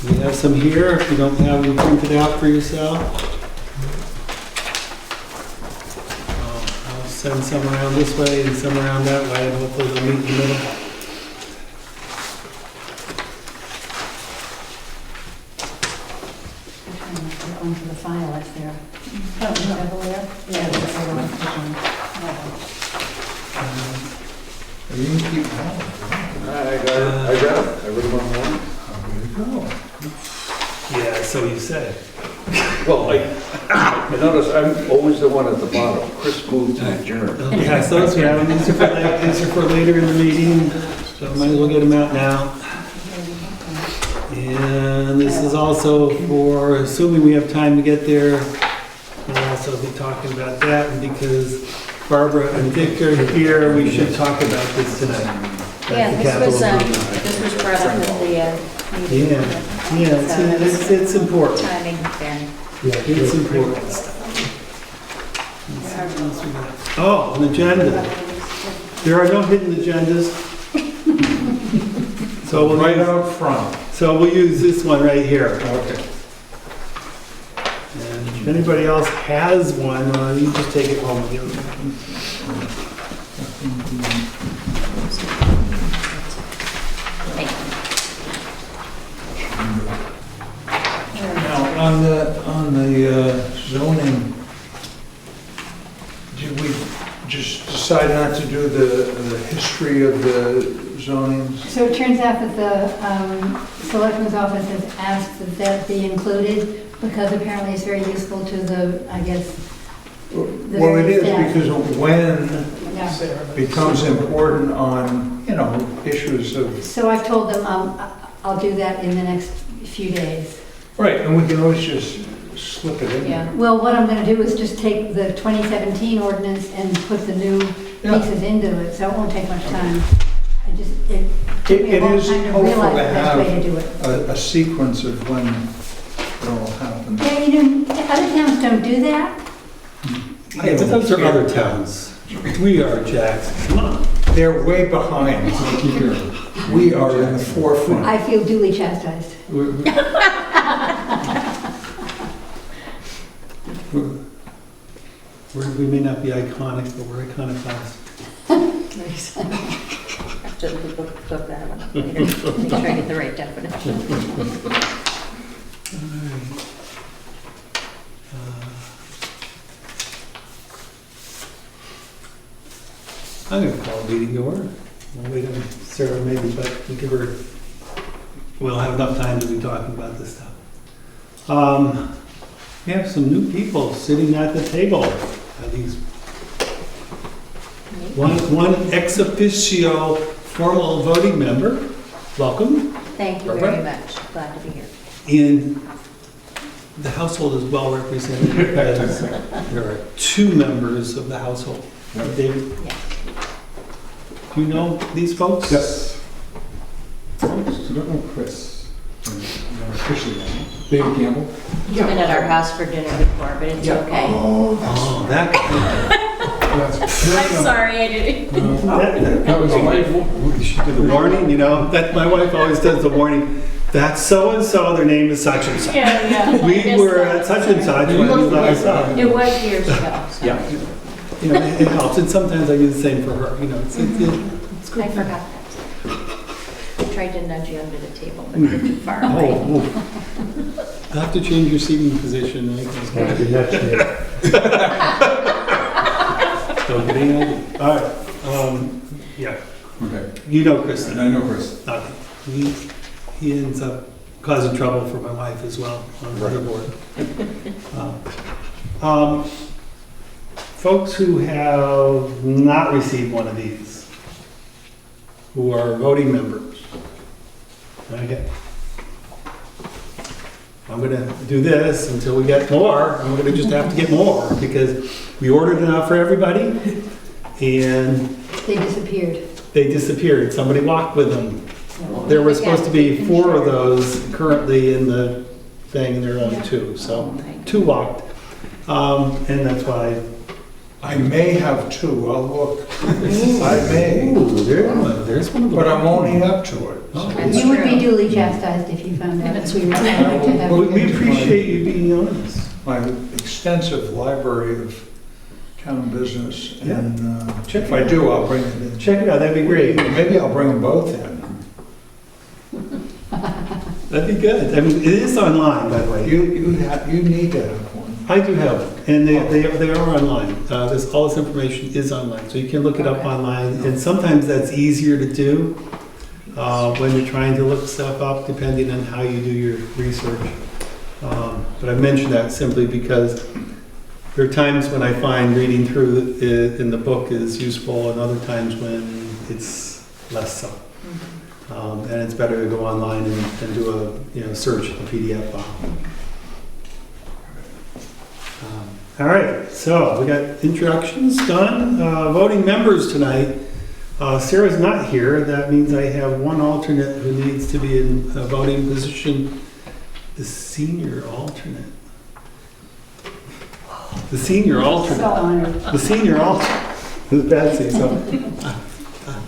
We have some here, if you don't have them printed out for yourself. I'll send some around this way and some around that way, and hopefully they'll meet in the middle. One for the file, that's there. Oh, is that over there? Yeah, that's the one. You can keep going. I got it. I read them online. Yeah, so you say. Well, I notice I'm always the one at the bottom. Chris moved to adjourn. Pass those around, these are for later in the meeting, so I might as well get them out now. And this is also for, assuming we have time to get there, we'll also be talking about that, and because Barbara and Dick are here, we should talk about this tonight. Yeah, That's the capital improvement. this was brought up in the meeting. Yeah, it's important. Timing then. Yeah, it's important. Oh, an agenda. There are no hidden agendas. So we'll Right use, out front. so we'll use this one right here. Okay. And if anybody else has one, you just take it home with you. Now, on the zoning, did we just decide not to do the history of the zonings? So it turns out that the selectman's office has asked that that be included because apparently it's very useful to the, I guess, Well, it is, because when yeah. becomes important on, issues of, So I've told them I'll do that in the next few days. right, and we can always just slip it in. Yeah, well, what I'm gonna do is just take the 2017 ordinance and put the new Yeah. pieces into it, so it won't take much time. It took me a It long is time to helpful realize to the best way to do it. have a sequence of when it all happens. Yeah, other towns don't do that. Hey, but those are other towns. We are Jackson. Come on. They're way behind. We are in the forefront. I feel duly chastised. We may not be iconic, but we're iconoclast. Have to look that up later, make sure I get the right definition. I'm going to call the meeting to order. We'll wait on Sarah maybe, but we'll give her, we'll have enough time to be talking about this stuff. We have some new people sitting at the table. These one ex officio formal voting member. Welcome. Thank you very much, glad to be here. And the household is well represented because there are two members of the household. David, Yes. do you know these folks? Yes. I don't know Chris. Officially, David Campbell. He's been at our house for dinner before, but it's okay. Oh, I'm sorry, I didn't. That was We should do the warning, that my wife always does the warning. That's so-and-so, their name is such and such. Yeah. We were at such and such when you last saw. It was years ago, so. Yeah. It helps, and sometimes I do the same for her, it's I good. forgot that. I tried to nudge you under the table, but you're too far away. Oh, I'll have to change your seating position. Don't get any idea. All right, yeah, Okay. you know Chris. I know Chris. Okay. He ends up causing trouble for my wife as well on the board. Folks who have not received one of these, who are voting members. Okay. I'm gonna do this until we get more. I'm gonna just have to get more because we ordered enough for everybody and They disappeared. they disappeared. Somebody walked with them. There were supposed to be 4 of those currently in the thing, and there are only 2, so 2 walked. And that's why. I may have 2, I'll look. I may, Ooh, there's one of them. but I'm owning up to it. Oh, That's You would be true. duly chastised if you found out that we were trying to have. Well, we appreciate you being honest. My extensive library of town business, and Check if I do, I'll bring it in. Check it out, that'd be great. Maybe I'll bring them both in. That'd be good. I mean, it is online, by the way. You need to have one. I do have them, and they are online. All this information is online, so you can look it up Okay. online. And sometimes that's easier to do when you're trying to look stuff up, depending on how you do your research. But I mention that simply because there are times when I find reading through in the book is useful, and other times when it's less so. And it's better to go online and do a search in the PDF file. All right, so we got introductions done. Voting members tonight. Sarah's not here. That means I have one alternate who needs to be in a voting position. The senior alternate. The senior alternate. So honored. The senior alternate is Betsy. So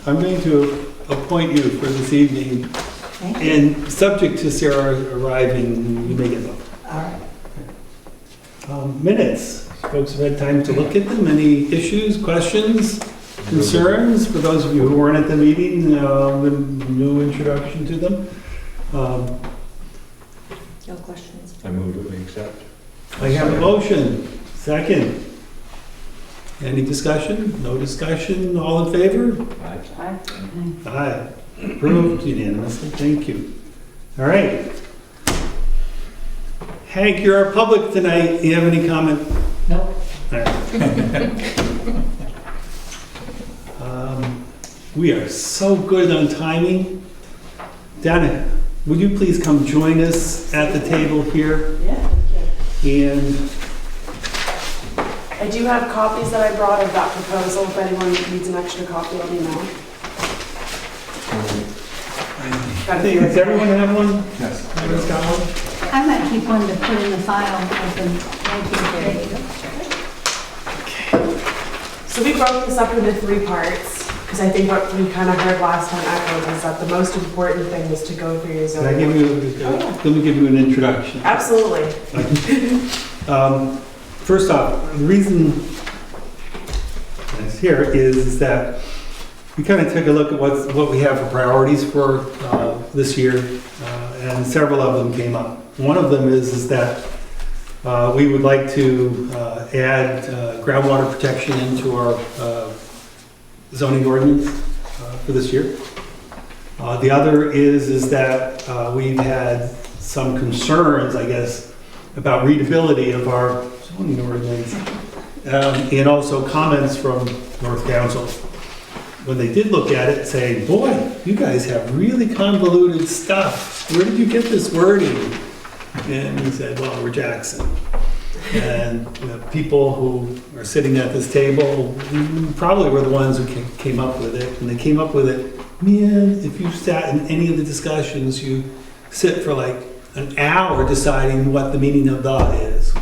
I'm going to appoint you for this evening. Thank you. And subject to Sarah arriving, you may get voted. All right. Minutes. Folks have had time to look at them. Any issues, questions, concerns? For those of you who weren't at the meeting, a new introduction to them. No questions. I move that we accept. I have a motion. Second. Any discussion? No discussion? All in favor? Aye. Aye. Approved unanimously. Thank you. All right. Hank, you're our public tonight. Do you have any comment? Nope. All right. We are so good on timing. Dana, would you please come join us at the table here? Yeah, thank you. And I do have copies that I brought of that proposal. If anyone needs an extra copy, let me know. I think, does everyone have one? Yes. Everyone's got one? I might keep one to put in the file of the 1930. So we broke this up into 3 parts, because I think what we kind of heard last time echoed was that the most important thing was to go through your Can I zoning. give you, let me give you an introduction. Absolutely. First off, the reason it's here is that we kind of took a look at what we have for priorities for this year, and several of them came up. One of them is that we would like to add groundwater protection into our zoning ordinance for this year. The other is that we've had some concerns, I guess, about readability of our zoning ordinance, and also comments from North Council when they did look at it, saying, "Boy, you guys have really convoluted stuff. Where did you get this wording?" And we said, "Well, we're Jackson." And people who are sitting at this table probably were the ones who came up with it. And they came up with it, man, if you sat in any of the discussions, you sit for like an hour deciding what the meaning of "the" is.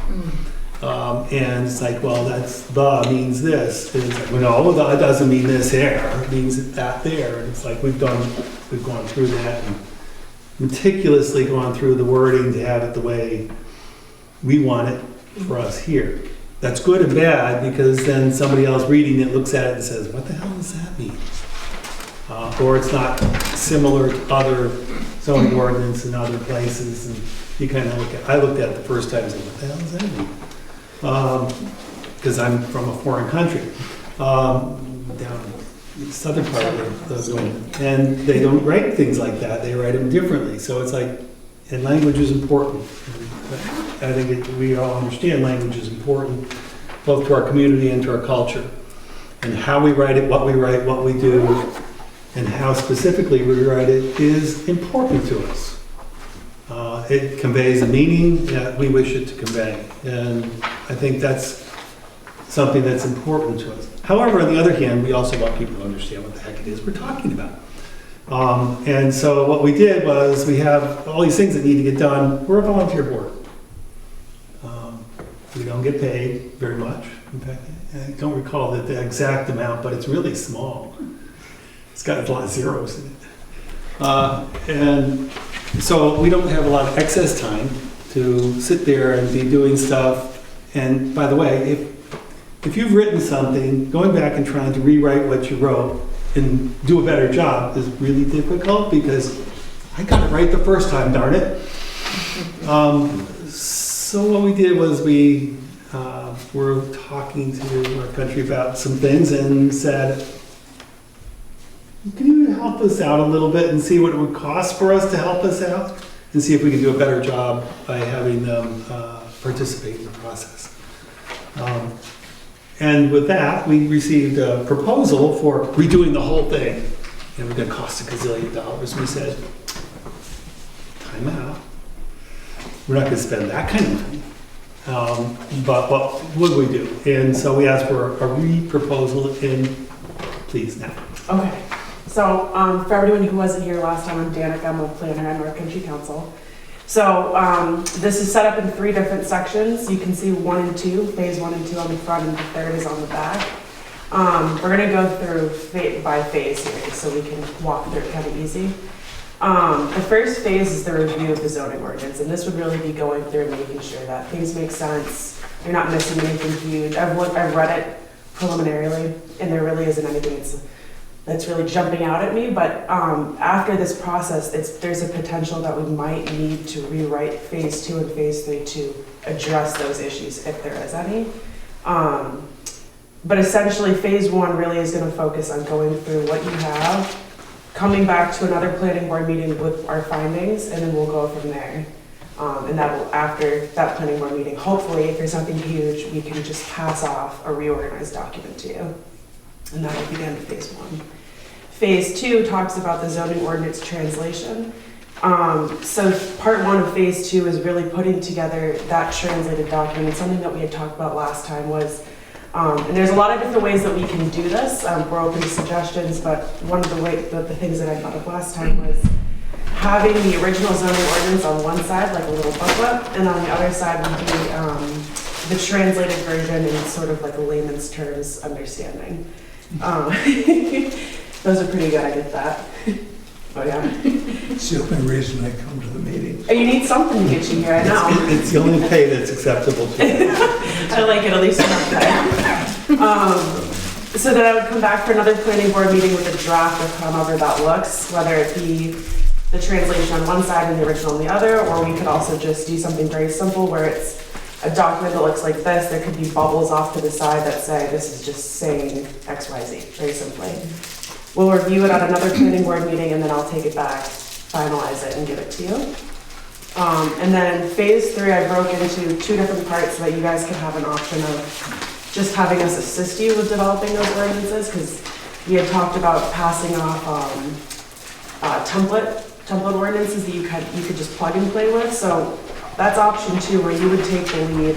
And it's like, well, that's "the" means this. And it's like, well, no, "the" doesn't mean this here. It means that there. And it's like we've gone through that and meticulously gone through the wording to have it the way we want it for us here. That's good and bad, because then somebody else reading it looks at it and says, what the hell does that mean? Or it's not similar to other zoning ordinance in other places, and you kind of I looked at it the first time and said, what the hell does that mean? Because I'm from a foreign country, down in the southern part of the zone, and they don't write things like that. They write them differently. So it's like, and language is important. I think we all understand language is important, both to our community and to our culture. And how we write it, what we write, what we do, and how specifically we write it is important to us. It conveys a meaning that we wish it to convey. And I think that's something that's important to us. However, on the other hand, we also want people to understand what the heck it is we're talking about. And so what we did was we have all these things that need to get done. We're a volunteer board. We don't get paid very much. In fact, I don't recall the exact amount, but it's really small. It's got a lot of zeros in it. And so we don't have a lot of excess time to sit there and be doing stuff. And by the way, if you've written something, going back and trying to rewrite what you wrote and do a better job is really difficult because I got it right the first time, darn it. So what we did was we were talking to our country about some things and said, can you help us out a little bit and see what it would cost for us to help us out and see if we can do a better job by having them participate in the process. And with that, we received a proposal for redoing the whole thing. And it was going to cost $1 gazillion. We said, time out. We're not going to spend that kind of money. But what would we do? And so we asked for a re-proposal in, please now. Okay, so for everyone who wasn't here last time, I'm Danica, I'm a planner at North Country Council. So this is set up in 3 different sections. You can see 1 and 2, phase 1 and 2 on the front, and the third is on the back. We're gonna go through by phase here, so we can walk through it kind of easy. The first phase is the review of the zoning ordinance, and this would really be going through and making sure that things make sense, you're not missing anything huge. I've read it preliminarily, and there really isn't anything that's really jumping out at me, but after this process, there's a potential that we might need to rewrite phase 2 and phase 3 to address those issues, if there is any. But essentially, phase 1 really is gonna focus on going through what you have, coming back to another planning board meeting with our findings, and then we'll go from there. And that will, after that planning board meeting, hopefully, if there's nothing huge, we can just pass off a reorganized document to you. And that will begin phase 1. Phase 2 talks about the zoning ordinance translation. So part 1 of phase 2 is really putting together that translated document. And something that we had talked about last time was, and there's a lot of different ways that we can do this. We're open to suggestions, but one of the things that I thought of last time was having the original zoning ordinance on one side, like a little booklet, and on the other side would be the translated version in sort of like a layman's terms understanding. Those are pretty good, I get that. Oh yeah. It's the only reason I come to the meeting. You need something to get you here, I know. It's the only pay that's acceptable to you. I like it, at least enough time. So then I would come back for another planning board meeting with a draft of however that looks, whether it be the translation on one side and the original on the other, or we could also just do something very simple where it's a document that looks like this. There could be bubbles off to the side that say this is just saying X, Y, Z, very simply. We'll review it at another planning board meeting, and then I'll take it back, finalize it, and give it to you. And then phase 3, I broke into 2 different parts so that you guys can have an option of just having us assist you with developing those ordinances, because we had talked about passing off template ordinances that you could just plug and play with. So that's option 2, where you would take the lead.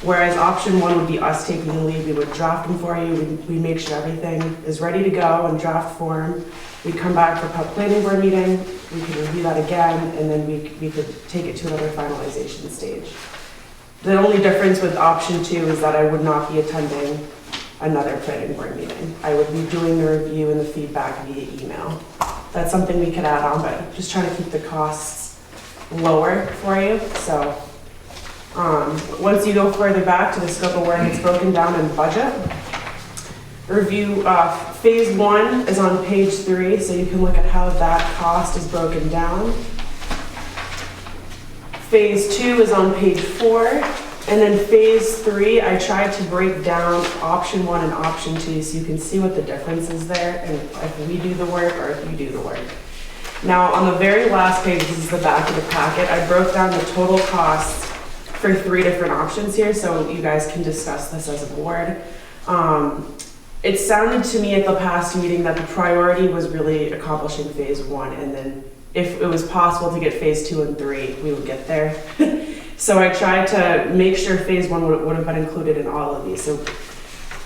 Whereas option 1 would be us taking the lead. We would draft them for you. We make sure everything is ready to go in draft form. We'd come back for a planning board meeting. We could review that again, and then we could take it to another finalization stage. The only difference with option 2 is that I would not be attending another planning board meeting. I would be doing the review and the feedback via email. That's something we could add on, but just trying to keep the costs lower for you. So once you go further back to the scope of work, it's broken down in budget. Review, phase 1 is on page 3, so you can look at how that cost is broken down. Phase 2 is on page 4, and then phase 3, I tried to break down option 1 and option 2 so you can see what the difference is there, and if we do the work or if you do the work. Now, on the very last page, this is the back of the packet, I broke down the total costs for 3 different options here, so you guys can discuss this as a board. It sounded to me at the past meeting that the priority was really accomplishing phase 1, and then if it was possible to get phase 2 and 3, we would get there. So I tried to make sure phase 1 would have been included in all of these. So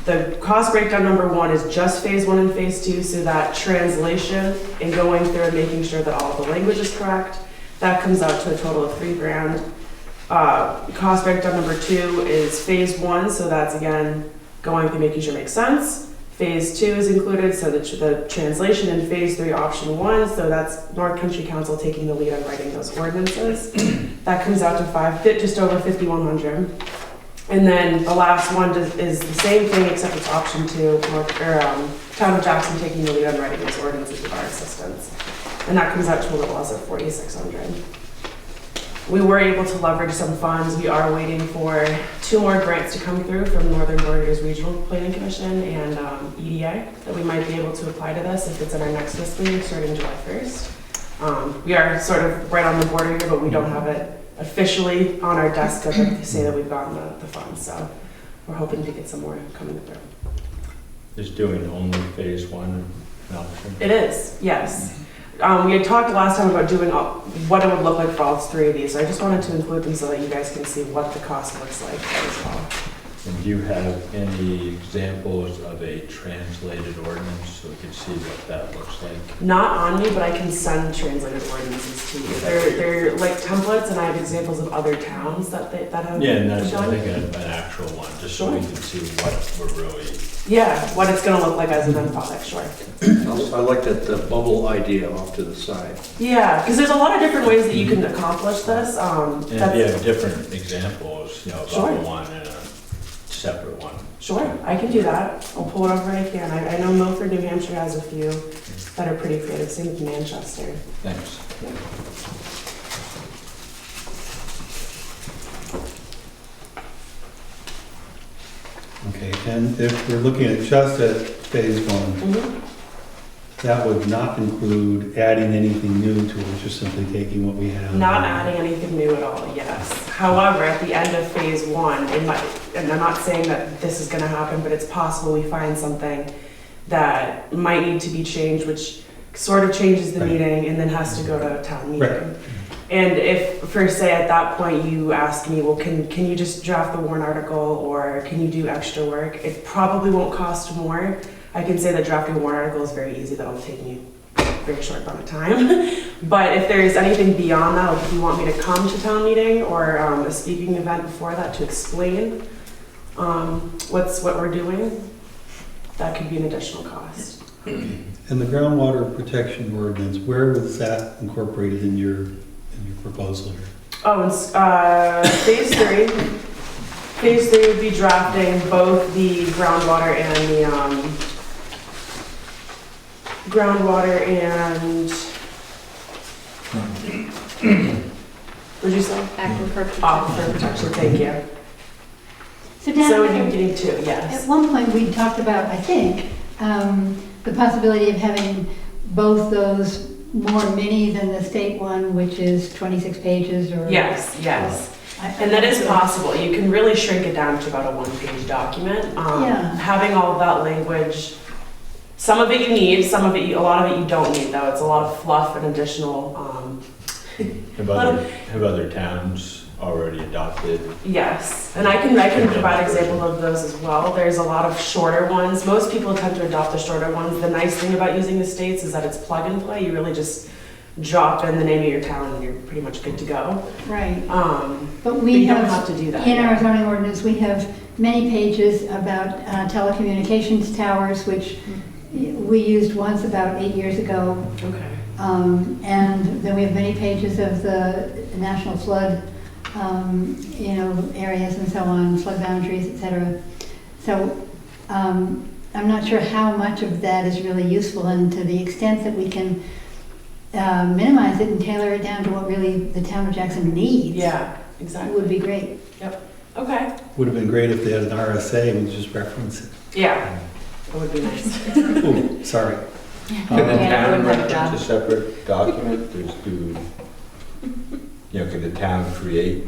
the cost breakdown number 1 is just phase 1 and phase 2, so that translation and going through and making sure that all of the language is correct, that comes out to a total of $3 grand. Cost breakdown number 2 is phase 1, so that's again going through making sure it makes sense. Phase 2 is included, so the translation in Phase 3, Option 1, so that's North Country Council taking the lead on writing those ordinances. That comes out to just over 5,100. And then the last one is the same thing, except it's Option 2, Town of Jackson taking the lead on writing those ordinances with our assistance. And that comes out to a little less than 4,600. We were able to leverage some funds. We are waiting for 2 more grants to come through from Northern Borders Regional Planning Commission and EDA that we might be able to apply to this if it's in our next fiscal year starting July 1st. We are sort of right on the border here, but we don't have it officially on our desk to say that we've gotten the funds. So we're hoping to get some more coming through. Is doing only phase 1 an option? It is, yes. We had talked last time about doing what it would look like for all 3 of these, so I just wanted to include them so that you guys can see what the cost looks like as well. And do you have any examples of a translated ordinance so we can see what that looks like? Not on me, but I can send translated ordinances to you. They're like templates, and I have examples of other towns that have. Yeah, and that's, I done. think, an actual one, just so we can see what we're really. Yeah, what it's gonna look like as an end product, sure. I like that bubble idea off to the side. Yeah, because there's a lot of different ways that you can accomplish this. And if you have different examples, you know, Sure. about one and a separate one. Sure, I can do that. I'll pull it over when I can. I know Milford, New Hampshire has a few that are pretty creative, same with Manchester. Thanks. Okay, and if we're looking at just at phase 1, Mhm. that would not include adding anything new to it, just simply taking what we have. Not adding anything new at all, yes. However, at the end of Phase 1, it might, and I'm not saying that this is gonna happen, but it's possible we find something that might need to be changed, which sort of changes the Right. meeting and then has to go to town meeting. Right. And if, for say, at that point you ask me, well, can you just draft the warrant article, or can you do extra work? It probably won't cost more. I can say that drafting a warrant article is very easy, that'll take me a very short amount of time. But if there's anything beyond that, like if you want me to come to town meeting or a speaking event before that to explain what we're doing, that could be an additional cost. And the groundwater protection ordinance, where was that incorporated in your proposal here? Oh, and Phase 3. Phase 3 would be drafting both the groundwater and what'd you say? Aquifer protection, thank you. So Dan, So you need to, yes. at one point, we talked about, I think, the possibility of having both those more mini than the state one, which is 26 pages or... Yes, yes. I- And that is possible. You can really shrink it down to about a 1-page document. Yeah. Having all of that language, some of it you need, a lot of it you don't need, though. It's a lot of fluff and additional, Have other towns already adopted? yes. And I can provide examples of those as well. There's a lot of shorter ones. Most people tend to adopt the shorter ones. The nice thing about using the states is that it's plug and play. You really just drop in the name of your town and you're pretty much good to go. Right. But But we you don't have, have to do that. in our yeah. zoning ordinance, we have many pages about telecommunications towers, which we used once about 8 years ago. Okay. And then we have many pages of the national flood, areas and so on, flood boundaries, et cetera. So I'm not sure how much of that is really useful, and to the extent that we can minimize it and tailor it down to what really the town of Jackson needs. Yeah, It exactly. would be great. Okay. Would have been great if they had an RSA and we just reference it. Yeah, that would be nice. Ooh, sorry. Can the Yeah, town we've got reference a separate document? Can the town create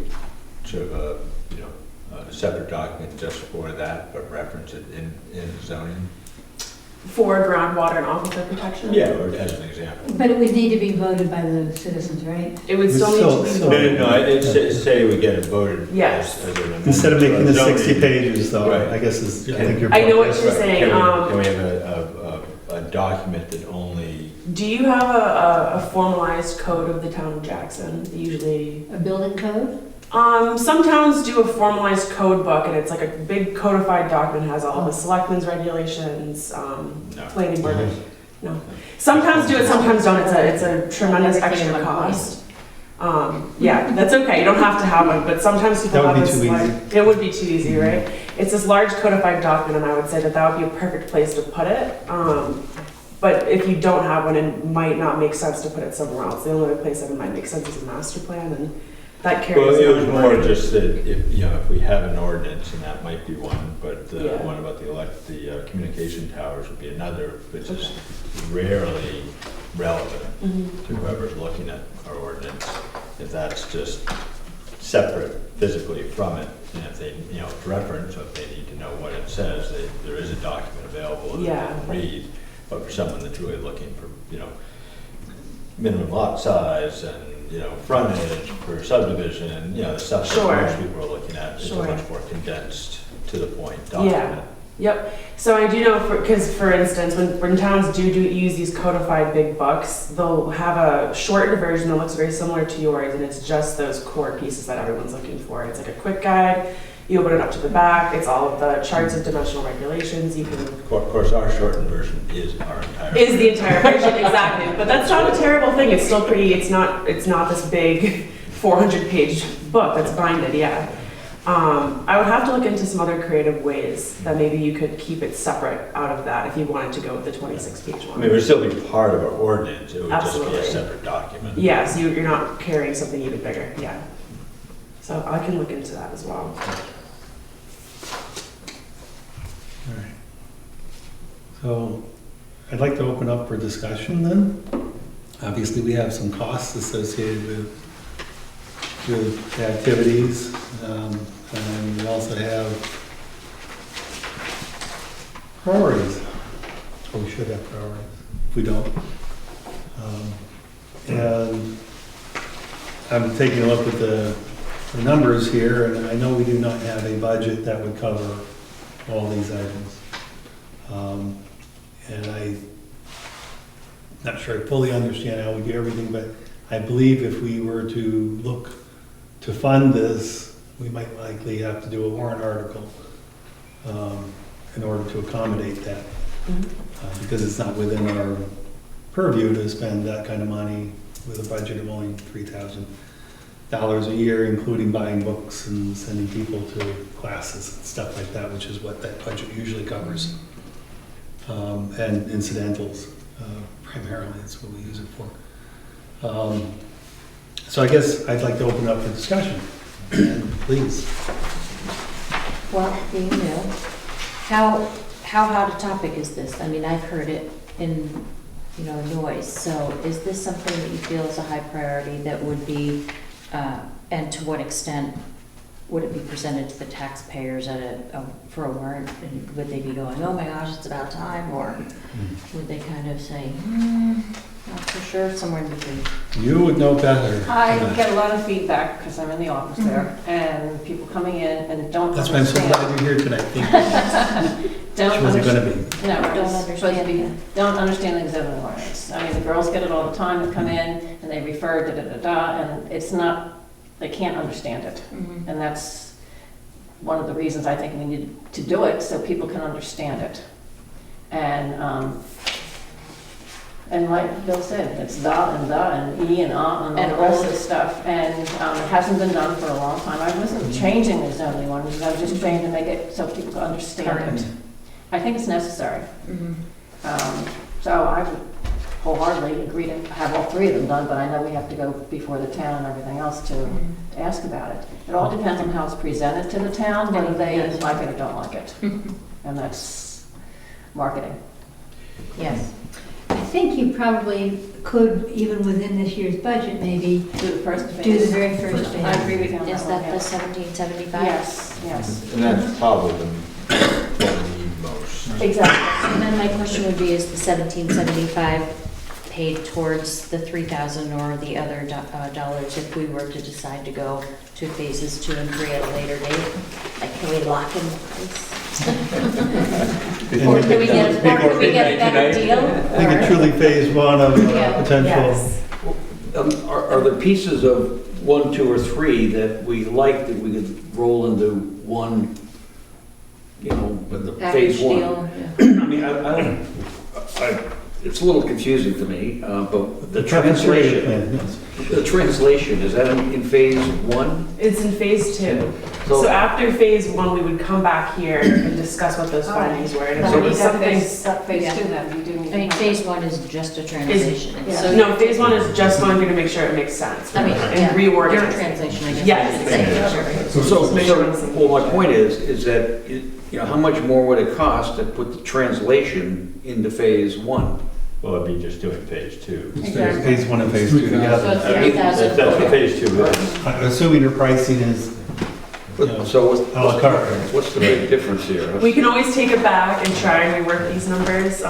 sort of a separate document just for that, but reference it in zoning? For groundwater and aquifer protection? Yeah, or as an example. But it would need to be voted by the citizens, right? It would still need to be Still- voted. Say we get it voted. Yes. as an amendment Instead of making the to zoning. 60 pages, though, Right. I guess is, I think your I point. know what That's you're right. saying, Can we have a document that only, Do you have a formalized code of the town of Jackson? Usually, A building code? Some towns do a formalized code book, and it's like a big codified document, has all the selectmen's regulations, No. planning board. No. Some towns do it, sometimes don't. It's a tremendous Everything in extra one cost. Yeah, that's okay. You don't have to have one, but sometimes people That would have be this too like, it would be too easy, right? It's this large codified document, and I would say that would be a perfect place to put it. But if you don't have one, it might not make sense to put it somewhere else. The only other place that it might make sense is a master plan, and that carries. Well, it was on. more just that if, you know, if we have an ordinance, and that might be one, but the Yeah. one about the communication towers would be another, which is rarely relevant Mhm. to whoever's looking at our ordinance. If that's just separate physically from it, and if they, you know, reference, if they need to know what it says, there is a document available that Yeah. they can read. But for someone that's really looking for, you know, minimum lot size and, you know, frontage for subdivision, and, you know, the stuff that Sure. most people are looking at is a Sure. much more condensed, to the point Yeah. document. Yep. So I do know, because for instance, when towns do use these codified big books, they'll have a shortened version that looks very similar to yours, and it's just those core pieces that everyone's looking for. It's like a quick guide. You open it up to the back. It's all of the charts of dimensional regulations. You can Of course, our shortened version is our entire. is the entire version exactly, but that's not a terrible thing. It's still pretty. It's not this big 400-page book that's binded. Yeah. I would have to look into some other creative ways that maybe you could keep it separate out of that if you wanted to go with the 26-page I one. mean, it would still be part of our ordinance, it would just be Absolutely. a separate document. Yes, you're not carrying something even bigger. Yeah. So I can look into that as well. All right. So I'd like to open up for discussion then. Obviously, we have some costs associated with the activities. And we also have priorities. Or we should have priorities. If we don't. And I'm taking a look at the numbers here, and I know we do not have a budget that would cover all these items. And I'm not sure I fully understand how we do everything, but I believe if we were to look to fund this, we might likely have to do a warrant article in order to accommodate that. Because it's not within our purview to spend that kind of money with a budget of only $3,000 a year, including buying books and sending people to classes and stuff like that, which is what that budget usually covers. And incidentals, primarily, that's what we use it for. So I guess I'd like to open up for discussion, and please. Well, you know, how hot a topic is this? I mean, I've heard it in, you know, noise. So is this something that you feel is a high priority that would be, and to what extent would it be presented to the taxpayers for a warrant? And would they be going, oh my gosh, it's about time? Or would they kind of say, not for sure, somewhere in between? You would know better. I get a lot of feedback because I'm in the office there, and people coming in and don't That's why I'm so understand. glad you're here tonight. Don't She wasn't understand. gonna be. No, Don't it's supposed to understand, be, yeah. don't understand the zoning ordinance. I mean, the girls get it all the time, that come in and they refer da-da-da-da, and it's not, they can't understand it. Mhm. And that's one of the reasons I think we need to do it, so people can understand it. And like Bill said, it's da and E and ah and all the rest of the stuff, and it hasn't been done for a long time. I wasn't changing the zoning ordinance, I was just trying to make it so people could understand it. I think it's necessary. Mhm. So I would wholeheartedly agree to have all three of them done, but I know we have to go before the town and everything else to ask about it. It all depends on how it's presented to the town, whether they like it or don't like it. And that's marketing. Yes. I think you probably could, even within this year's budget, maybe Do the first phase. do the very first I phase. agree with you on Is that that one, the yes. 1775? Yes, yes. And that's probably what we need most. Exactly. And then my question would be, is the 1775 paid towards the 3,000 or the other dollars if we were to decide to go to phases 2 and 3 at a later date? Like, can we lock in price? Or can we get a better deal? I think it's truly phase one of Yeah. potential. Yes. Are there pieces of 1, 2, or 3 that we like that we could roll into one, you know, with the Package phase 1. deal, yeah. I mean, it's a little confusing to me, but the translation, is that in phase 1? It's in phase 2. So after phase 1, we would come back here and discuss what those findings were. And if So there we was got something, phase Yeah. 2 then, you do need. I mean, phase 1 is just a translation. It's yeah. so- no, phase 1 is just going through to make sure it makes sense. I mean, and yeah, your reorganize. translation, I guess. Yes. Well, my point is that, you know, how much more would it cost to put the translation into phase 1? Well, it'd be just doing phase 2. Exactly. Phase 1 and phase 2 So together. it's 3,000. That's what phase 2 is. I'm assuming your pricing is, So a la carte. what's the big difference here? We can always take it back and try and rework these numbers.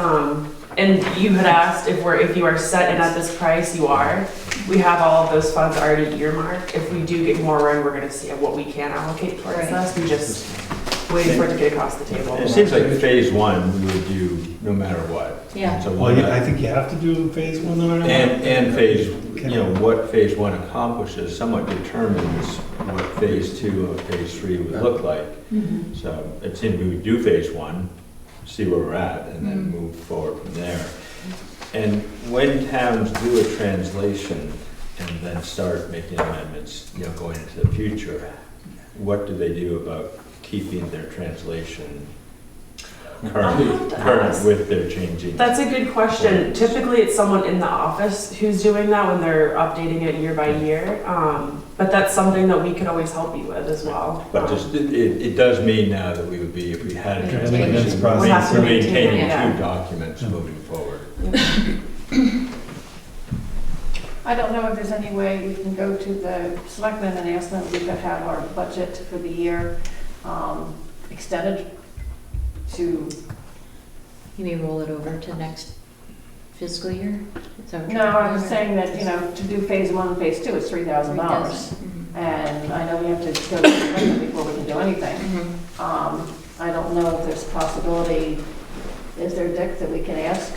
And you had asked if you are set and at this price, you are. We have all of those funds already earmarked. If we do get more run, we're gonna see what we can allocate towards Right. this. We just waiting for it to get across the table. It seems like phase 1 we would do no matter what. Yeah. So well, why I not? think you have to do phase 1 no matter what. And phase, you know, what phase 1 accomplishes somewhat determines what phase 2 or phase 3 would look like. So it seemed we would do phase 1, see where we're at, and then move forward from there. And when towns do a translation and then start making amendments, you know, going into the future, what do they do about keeping their translation current with their changing? That's a good question. Typically, it's someone in the office who's doing that when they're updating it year by year. But that's something that we could always help you with as well. But just, it does mean now that we would be, if we had a Yeah, translation, maintenance process. We'll have to we're maintain maintaining it, yeah. 2 documents moving forward. I don't know if there's any way we can go to the selectmen and ask them if we could have our budget for the year extended to, You may roll it over to next fiscal year? Is that what you're no, I talking was about? saying that, you know, to do phase 1 and phase 2 is $3,000. Mhm. And I know we have to go to the selectmen before we can do anything. Mhm. I don't know if there's a possibility, is there, Dick, that we can ask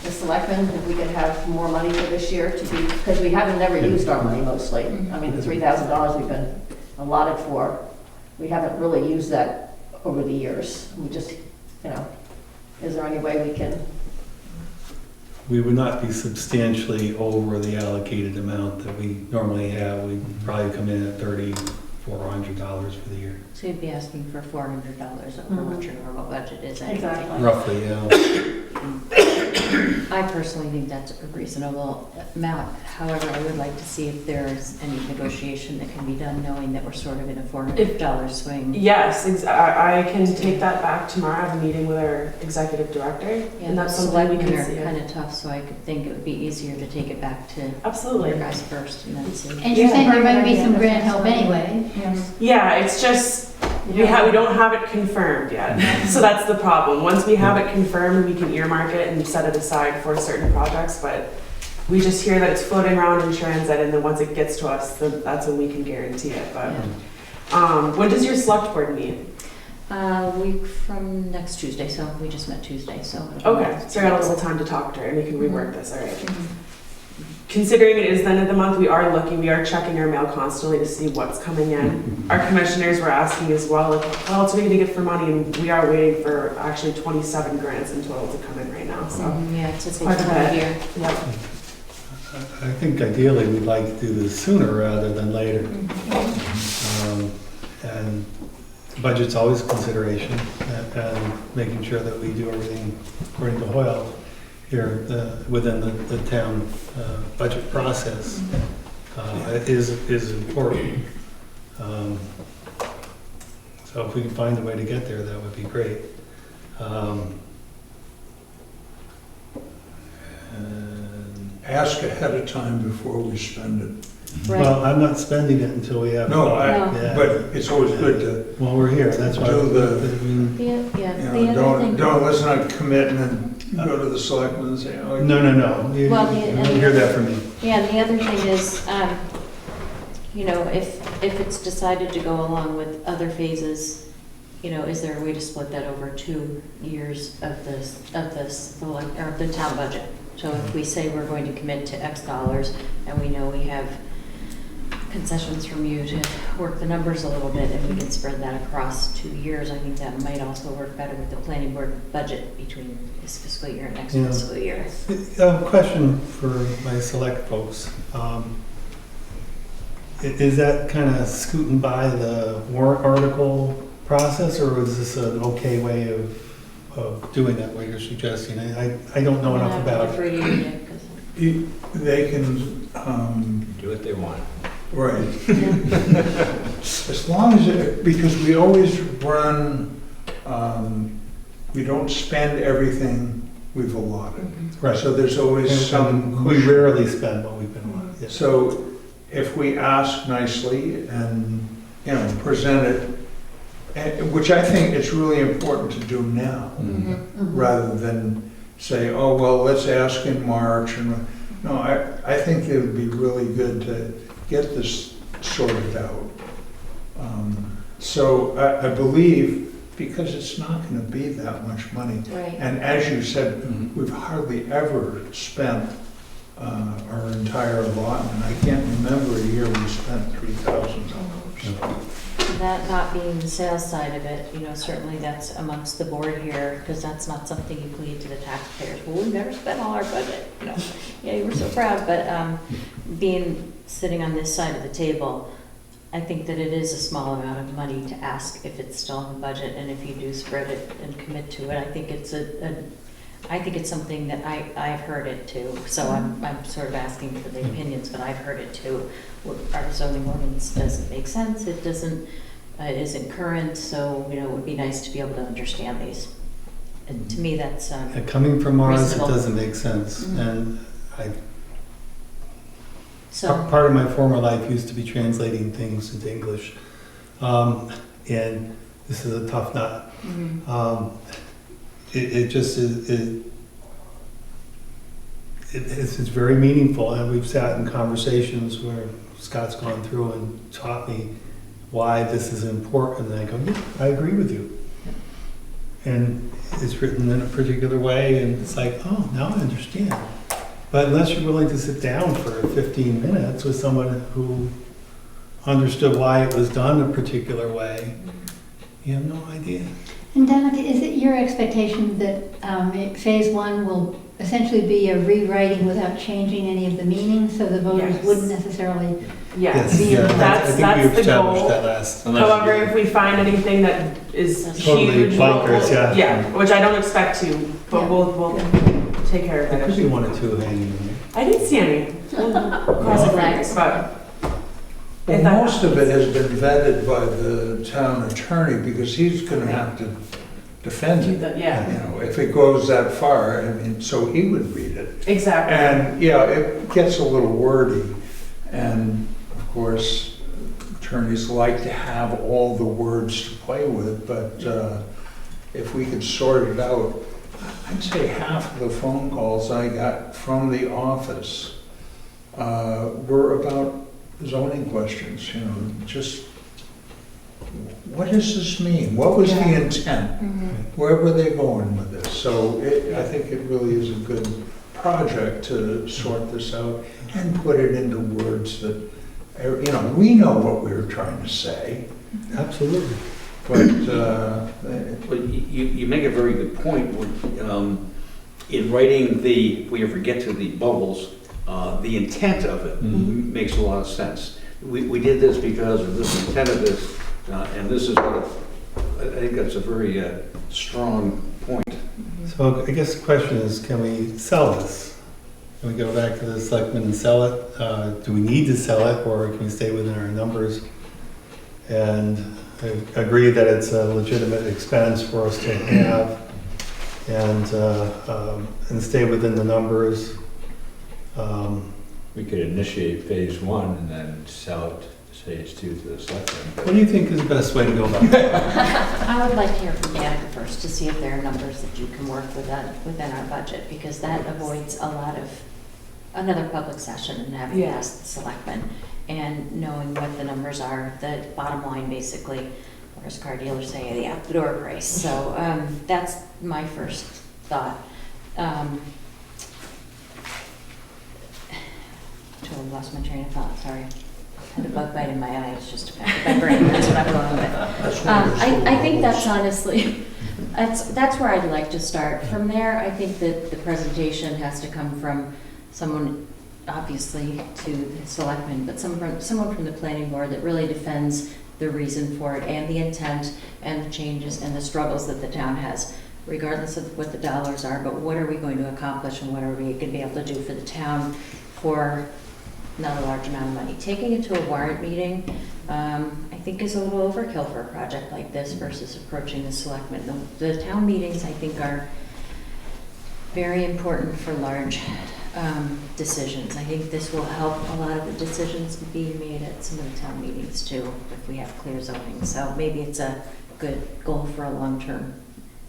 the selectmen if we could have more money for this year to be, because we haven't never used our money mostly. I mean, the $3,000 we've been allotted for, we haven't really used that over the years. We just, you know, is there any way we can, We would not be substantially over the allocated amount that we normally have. We'd probably come in at $3,400 for the year. So you'd be asking for $400 over what your normal budget is. anyway. exactly. Roughly, yeah. I personally think that's a reasonable amount. However, I would like to see if there's any negotiation that can be done, knowing that we're sort of in a $400 swing. Yes, I can take that back tomorrow. I have a meeting with our executive director, Yeah, and the that's something we selectmen can are see. kind of tough, so I could think it would be easier to take it back to Absolutely. your guys first and then see. And you're saying there might be some grant help anyway. Yes. Yeah, it's just, we don't have it confirmed yet. So that's the problem. Once we have it confirmed, we can earmark it and set it aside for certain projects, but we just hear that it's floating around in transit, and then once it gets to us, then that's when we can guarantee it, but. When does your select board meet? A week from next Tuesday, so we just met Tuesday, so. it'll be Okay, next so I got a Tuesday. little time to talk to her, and we can rework this, all right? Mhm. Considering it is the end of the month, we are checking our mail constantly to see what's coming in. Our commissioners were asking as well, like, what else are we gonna get for money? And we are waiting for actually 27 grants in total to come in right now, so. Yeah, it's a big Part of time of it. year. Yep. I think ideally we'd like to do this sooner rather than later. And budget's always a consideration, and making sure that we do everything according to Hoyle here within the town budget process is important. So if we can find a way to get there, that would be great. And- Ask ahead of time before we spend it. Right. Well, I'm not spending it until we have. No, No. Yeah. but it's always good to, Well, we're here, that's why. Do the- I mean, Yeah, you the know, other thing. let's not commit and then go to the selectmen and say, oh. No. You Well, won't hear that from me. Yeah, the other thing is, you know, if it's decided to go along with other phases, you know, is there a way to split that over 2 years of the town budget? So if we say we're going to commit to X dollars, and we know we have concessions from you to work the numbers a little bit, and we can spread that across 2 years. I think that might also work better with the planning board budget between this fiscal year and next Yeah. fiscal year. Question for my select folks. Is that kind of scooting by the warrant article process, or is this an okay way of doing that, what you're suggesting? I don't know enough about it. For you, yeah, 'cause- They can, Do what they want. right. As long as it, because we always run, we don't spend everything we've allotted. Right. So there's always some We cushion. rarely spend what we've been on. Yes. So if we ask nicely and, you know, present it, which I think it's really important to do now, rather than say, oh, well, let's ask in March. And no, I think it would be really good to get this sorted out. So I believe, because it's not going to be that much money, Right. and as you said, we've hardly ever spent our entire allotment. I can't remember a year we spent $3,000. That not being the sales side of it, certainly that's amongst the board here, because that's not something you plead to the taxpayers. Well, we've never spent all our budget, Yeah, you were so proud, but sitting on this side of the table, I think that it is a small amount of money to ask if it's still in the budget, and if you do spread it and commit to it, I think it's something that I've heard it too. So I'm sort of asking for the opinions, but I've heard it too. Our zoning ordinance doesn't make sense. It doesn't, isn't current. So, it would be nice to be able to understand these. And to me, that's Coming from Mars, it reasonable. doesn't make sense. Mhm. And so. part of my former life used to be translating things into English. And this is a tough nut. Mhm. It just is, it's very meaningful, and we've sat in conversations where Scott's gone through and taught me why this is important, and I go, yeah, I agree with you. And it's written in a particular way, and it's like, oh, now I understand. But unless you're willing to sit down for 15 minutes with someone who understood why it was done a particular way, you have no idea. And Danica, is it your expectation that phase one will essentially be a rewriting without changing any of the meaning, so the voters Yes. wouldn't necessarily? Yes, yeah, that's I think we the established goal. that last. However, if we find anything that is Totally huge, bonkers, yeah. yeah, which I don't expect to, but Yeah. we'll take care of There could be it. one or two hanging in there. I didn't see any. Cross it fingers, but Well, if that most of it happens. has been vetted by the town attorney, because he's gonna have to defend it. Yeah, You know, if it goes that far, I mean, so he would read it. exactly. And, yeah, it gets a little wordy, and of course, attorneys like to have all the words to play with, but if we could sort it out, I'd say half of the phone calls I got from the office were about zoning questions, just, what does this mean? What was the intent? Where were they going with this? So I think it really is a good project to sort this out and put it into words that, we know what we were trying to say, Absolutely. but, But you make a very good point. In writing if we ever get to the bubbles, the intent of it makes a lot of sense. We did this because of this intent of this, and this is what, I think that's a very strong point. So I guess the question is, can we sell this? Can we go back to the selectmen and sell it? Do we need to sell it, or can we stay within our numbers? And I agree that it's a legitimate expense for us to have, and stay within the numbers. We could initiate phase one and then sell it, phase two to the selectmen. What do you think is the best way to go about it? I would like to hear from Danica first to see if there are numbers that you can work within our budget, because that avoids a lot of another public session and having to Yeah. ask the selectmen, and knowing what the numbers are, the bottom line basically, or as car dealers say, the out the door price. So that's my first thought. Totally lost my train of thought, sorry. had a bug bite in my eye, it's just affected my brain, that's what I'm going with. I think that's honestly, that's where I'd like to start. From there, I think that the presentation has to come from someone, obviously, to the selectmen, but someone from the planning board that really defends the reason for it and the intent and the changes and the struggles that the town has, regardless of what the dollars are, but what are we going to accomplish and what are we going to be able to do for the town for not a large amount of money. Taking it to a warrant meeting, I think is a little overkill for a project like this versus approaching the selectmen. The town meetings, I think, are very important for large decisions. I think this will help a lot of the decisions being made at some of the town meetings too, if we have clear zoning. So maybe it's a good goal for a long-term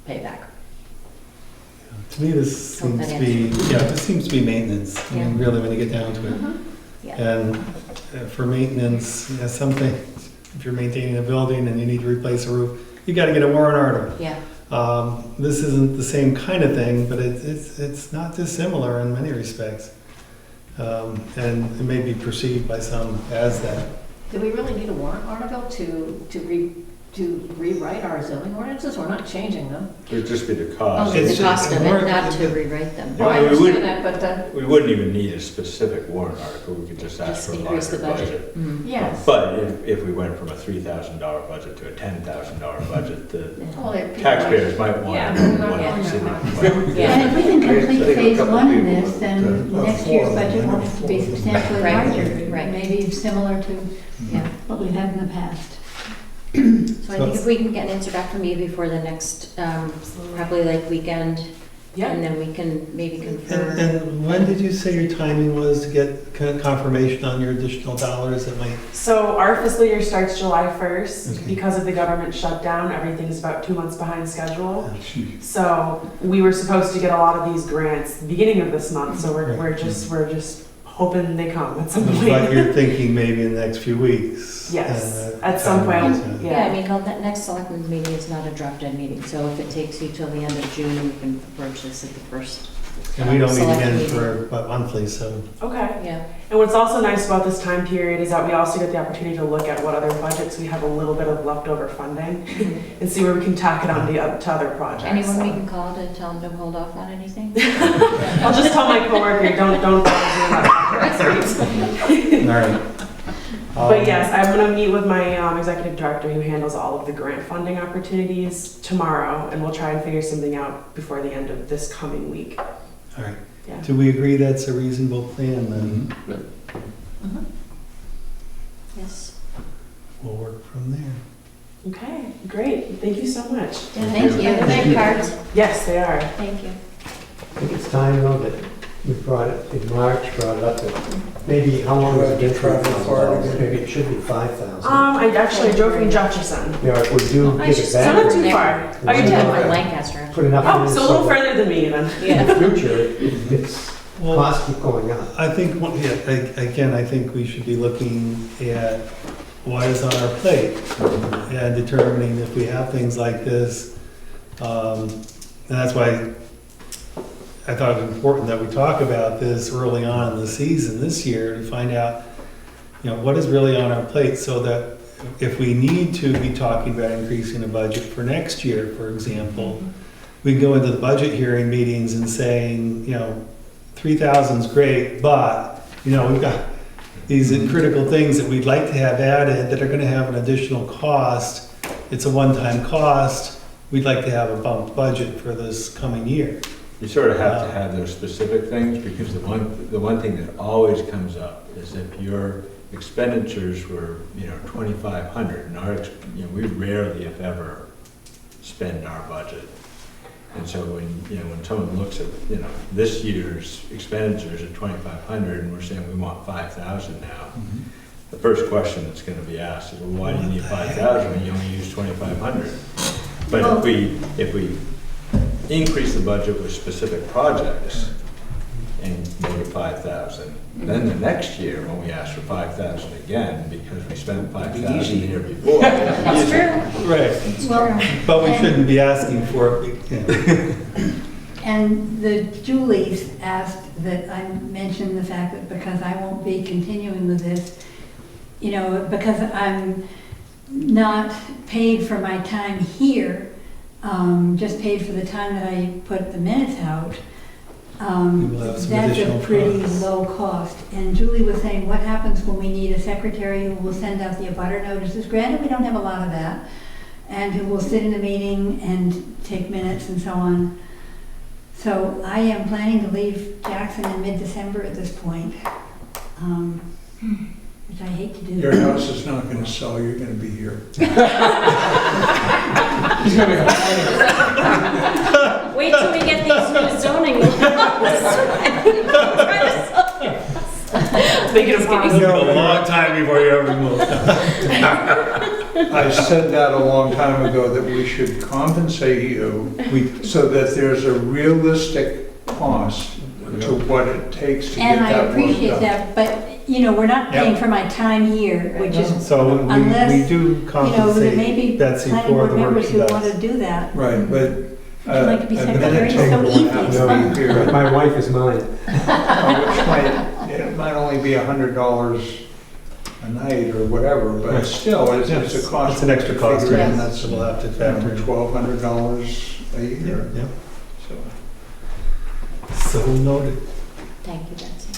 payback. To me, this Hope seems that to be, this seems to be maintenance, I mean, Yeah. really, when you get down to it. Yeah. And for maintenance, something, if you're maintaining a building and you need to replace a roof, you gotta get a warrant article. Yeah. This isn't the same kind of thing, but it's not dissimilar in many respects. And it may be perceived by some as that. Do we really need a warrant article to rewrite our zoning ordinances? We're not changing them. It'd just be the Oh, cost. It's the cost just- of it, warrant- not to rewrite them. Well, I we understand wouldn't- that, but, We wouldn't even need a specific warrant article, we could just ask Just for a increase the larger budget. budget. yes. But if we went from a $3,000 budget to a $10,000 budget, the Well, if people taxpayers might want Yeah. to know what Yeah. it's in. Yeah. And if we can complete Take a phase couple one in people this, then with, next year's four, budget maybe will have to be four. substantially Right, larger. right. Maybe similar to Yeah. what we've had in the past. So I think if we can get an answer back from you before the next, probably like weekend, Yeah. and then we can maybe confirm. And when did you say your timing was to get confirmation on your additional dollars that might? So our fiscal year starts July 1st. Okay. Because of the government shutdown, everything's about 2 months behind schedule. Gee. So we were supposed to get a lot of these grants beginning of this month, so Right. we're just hoping they come at some But point. you're thinking maybe in the next few weeks? Yes, at some point, Yeah, I yeah. mean, that next selectmen's meeting is not a drop dead meeting, so if it takes you till the end of June, we can approach this at the first. And we don't meet select again meeting. for about monthly, so. Okay. Yeah, And what's also nice about this time period is that we also get the opportunity to look at what other budgets we have a little bit of leftover funding and see where we can tack it on to other projects. anyone we can call to tell them to hold off on anything? I'll just tell my coworker, don't bother doing that. All right. But yes, I'm gonna meet with my executive director who handles all of the grant funding opportunities tomorrow, and we'll try and figure something out before the end of this coming week. All right. Yeah. Do we agree that's a reasonable plan then? Yes. We'll work from there. Okay, great. Thank you so much. Thank you. Thank you. Cards. Yes, they are. Thank you. I think it's time though that we brought it, in March, brought it up to, maybe, how long has it been? $3,000? Maybe it should be 5,000. I actually drove from Jefferson. You know, if we do I give just- it So back, not too far. Oh, you Yeah, did? from Lancaster. put enough Oh, in so a little so that further than me then. in the future, it's, Well, costs keep going up. I think, again, I think we should be looking at what is on our plate and determining if we have things like this. And that's why I thought it was important that we talk about this early on in the season this year to find out, what is really on our plate so that if we need to be talking about increasing the budget for next year, for example, we can go into the budget hearing meetings and saying, 3,000 is great, but, we've got these critical things that we'd like to have added that are gonna have an additional cost. It's a one-time cost. We'd like to have a bumped budget for this coming year. You sort of have to have those specific things, because the one thing that always comes up is if your expenditures were, 2,500, and we rarely, if ever, spend our budget. And so when someone looks at, this year's expenditures at 2,500, and we're saying we want 5,000 now, the first question that's gonna be asked is, well, why do you need 5,000 when you only use 2,500? But if we increase the budget with specific projects and make it 5,000, then the next year, when we ask for 5,000 again, because we spent 5,000 the year before. That's true. Right. Well, But we shouldn't be asking for it. and the Julie's asked that I mention the fact that because I won't be continuing with this, because I'm not paid for my time here, just paid for the time that I put the minutes out, We will have some that's a additional pretty costs. low cost. And Julie was saying, what happens when we need a secretary who will send out the abutter notices? Granted, we don't have a lot of that, and who will sit in a meeting and take minutes and so on. So I am planning to leave Jackson in mid-December at this point, which I hate to do. Your house is not gonna sell, you're gonna be here. He's gonna be a Wait till we get these new zoning Make it a It's positive. gonna be a long time before you ever move. I said that a long time ago, that we should compensate you so that there's a realistic cost to what it takes to get And I that work appreciate done. that, but, we're not paying Yep. for my time here, which is, So we Unless, do there may compensate be Betsy planning for board the work members she who want does. to do that. Right, but Would you like to be a secretary? minute It's taker so would easy, have it's to fun. be here. My wife is mine. It might only be $100 a night or whatever, but Right. still, it's Yes, a cost. it's an extra cost, figure in. right? That's So we'll have to factor in. $1,200 a year. Yeah. So So noted. Thank you, Betsy.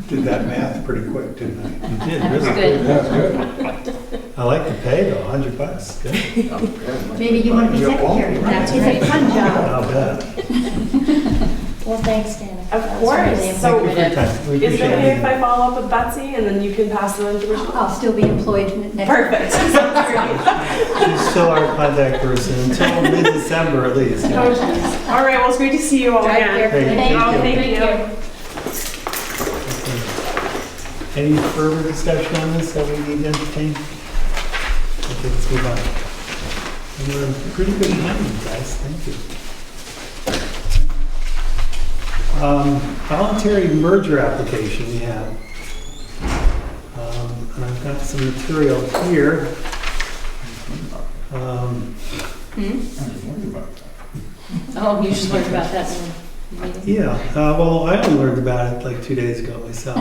did that math pretty quick, didn't I? You did, That was really. good. That's good. I like the pay though, $100. Good. Maybe you want to be You're secretary. welcome. That's It's a fun job. I'll bet. Well, thanks, Dana. Of That was course. really So- Thank you for your informative. time. We Is it appreciate okay if it. I follow up with Betsy and then you can pass it on to Michelle? I'll still be employed next. Perfect. She's still our contact person until mid-December at least. Oh, geez. All right, well, it's great to see you all Drive again. carefully. Hey, Oh, thank thank you. Any further discussion on this that we need to entertain? Okay, let's move on. And we're pretty good handling, guys, thank you. Voluntary merger application we have. And I've got some material here. Oh, you just learned about that in the meeting? Yeah, well, I only learned about it like 2 days ago myself.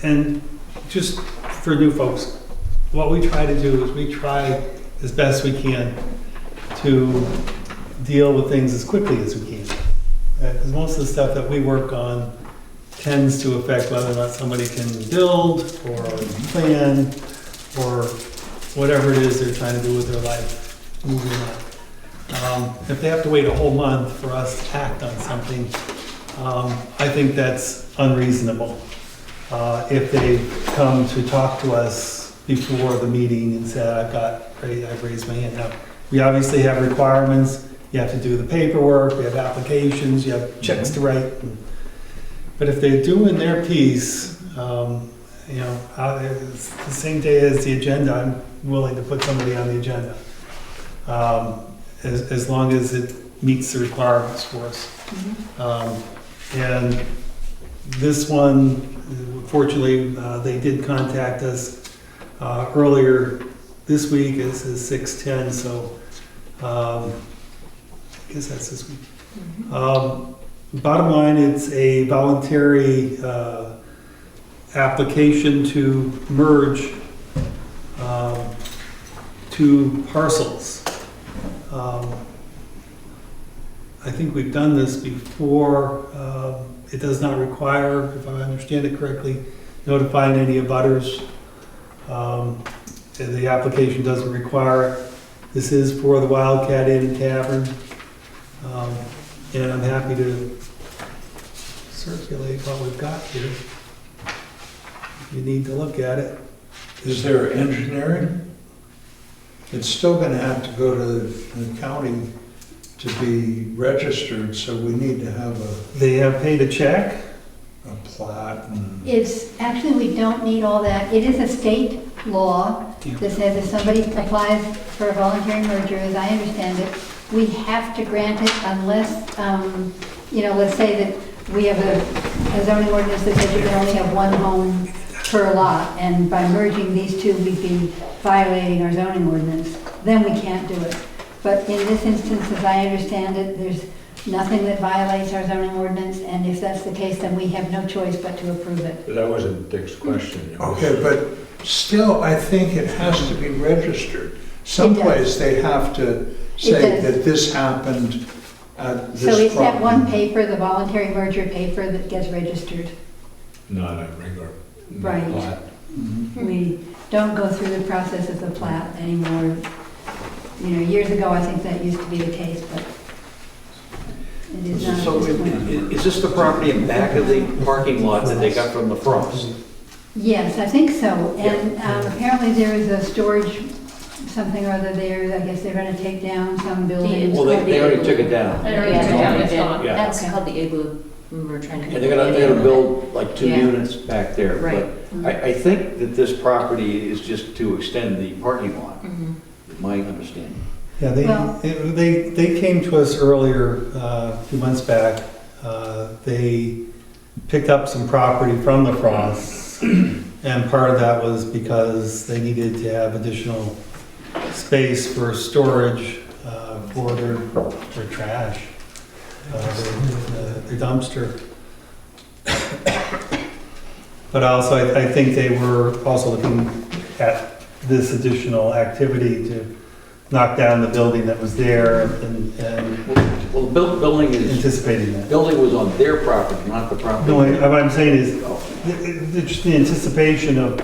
And just for new folks, what we try to do is we try as best we can to deal with things as quickly as we can. Because most of the stuff that we work on tends to affect whether or not somebody can build or plan or whatever it is they're trying to do with their life moving on. If they have to wait a whole month for us to act on something, I think that's unreasonable. If they come to talk to us before the meeting and say, I've raised my hand. Now, we obviously have requirements. You have to do the paperwork, we have applications, you have checks to write. But if they're doing their piece, it's the same day as the agenda, I'm willing to put somebody on the agenda. As long as it meets the requirements for us. And this one, fortunately, they did contact us earlier this week. This is 6/10, so I guess that's this week. Bottom line, it's a voluntary application to merge two parcels. I think we've done this before. It does not require, if I understand it correctly, notifying any abutters. The application doesn't require it. This is for the Wildcat Inn and Tavern. And I'm happy to circulate what we've got here. If you need to look at it. Is there engineering? It's still gonna have to go to the county to be registered, so we need to have They have paid a check. a plat and. It's, actually, we don't need all that. It is a state law that says if somebody applies for a voluntary merger, as I understand it, we have to grant it unless, let's say that we have a zoning ordinance that says you can only have one home per lot, and by merging these two, we'd be violating our zoning ordinance, then we can't do it. But in this instance, as I understand it, there's nothing that violates our zoning ordinance, and if that's the case, then we have no choice but to approve it. But that wasn't Dick's question. It was- Okay, but still, I think it has to be registered. Someplace they have to say does. that this happened at this So property. it's that one paper, the voluntary merger paper, that gets registered. Not a regular. Right. plat. Mhm. We don't go through the process of the plat anymore. You know, years ago, I think that used to be the case, but it is not So at this point. is this the property in back of the parking lot that they got from the Frost? Yes, I think so. And apparently there is a storage, something or other there. I guess they're gonna take down some building. Well, they already took it down. They already Yeah, took it down, we it's did. gone. Yeah. That's Okay. called the igloo, we were trying to. And they're gonna build like 2 Yeah. units back there. Right. But I think that this property is just to extend the parking lot, Mhm. is my understanding. Yeah, Well- they came to us earlier, a few months back. They picked up some property from the Frosts, and part of that was because they needed to have additional space for storage for their trash, their dumpster. But also, I think they were also looking at this additional activity to knock down the building that was there and Well, the building is, anticipating that. building was on their property, not the property. No, what I'm saying is, just the anticipation of,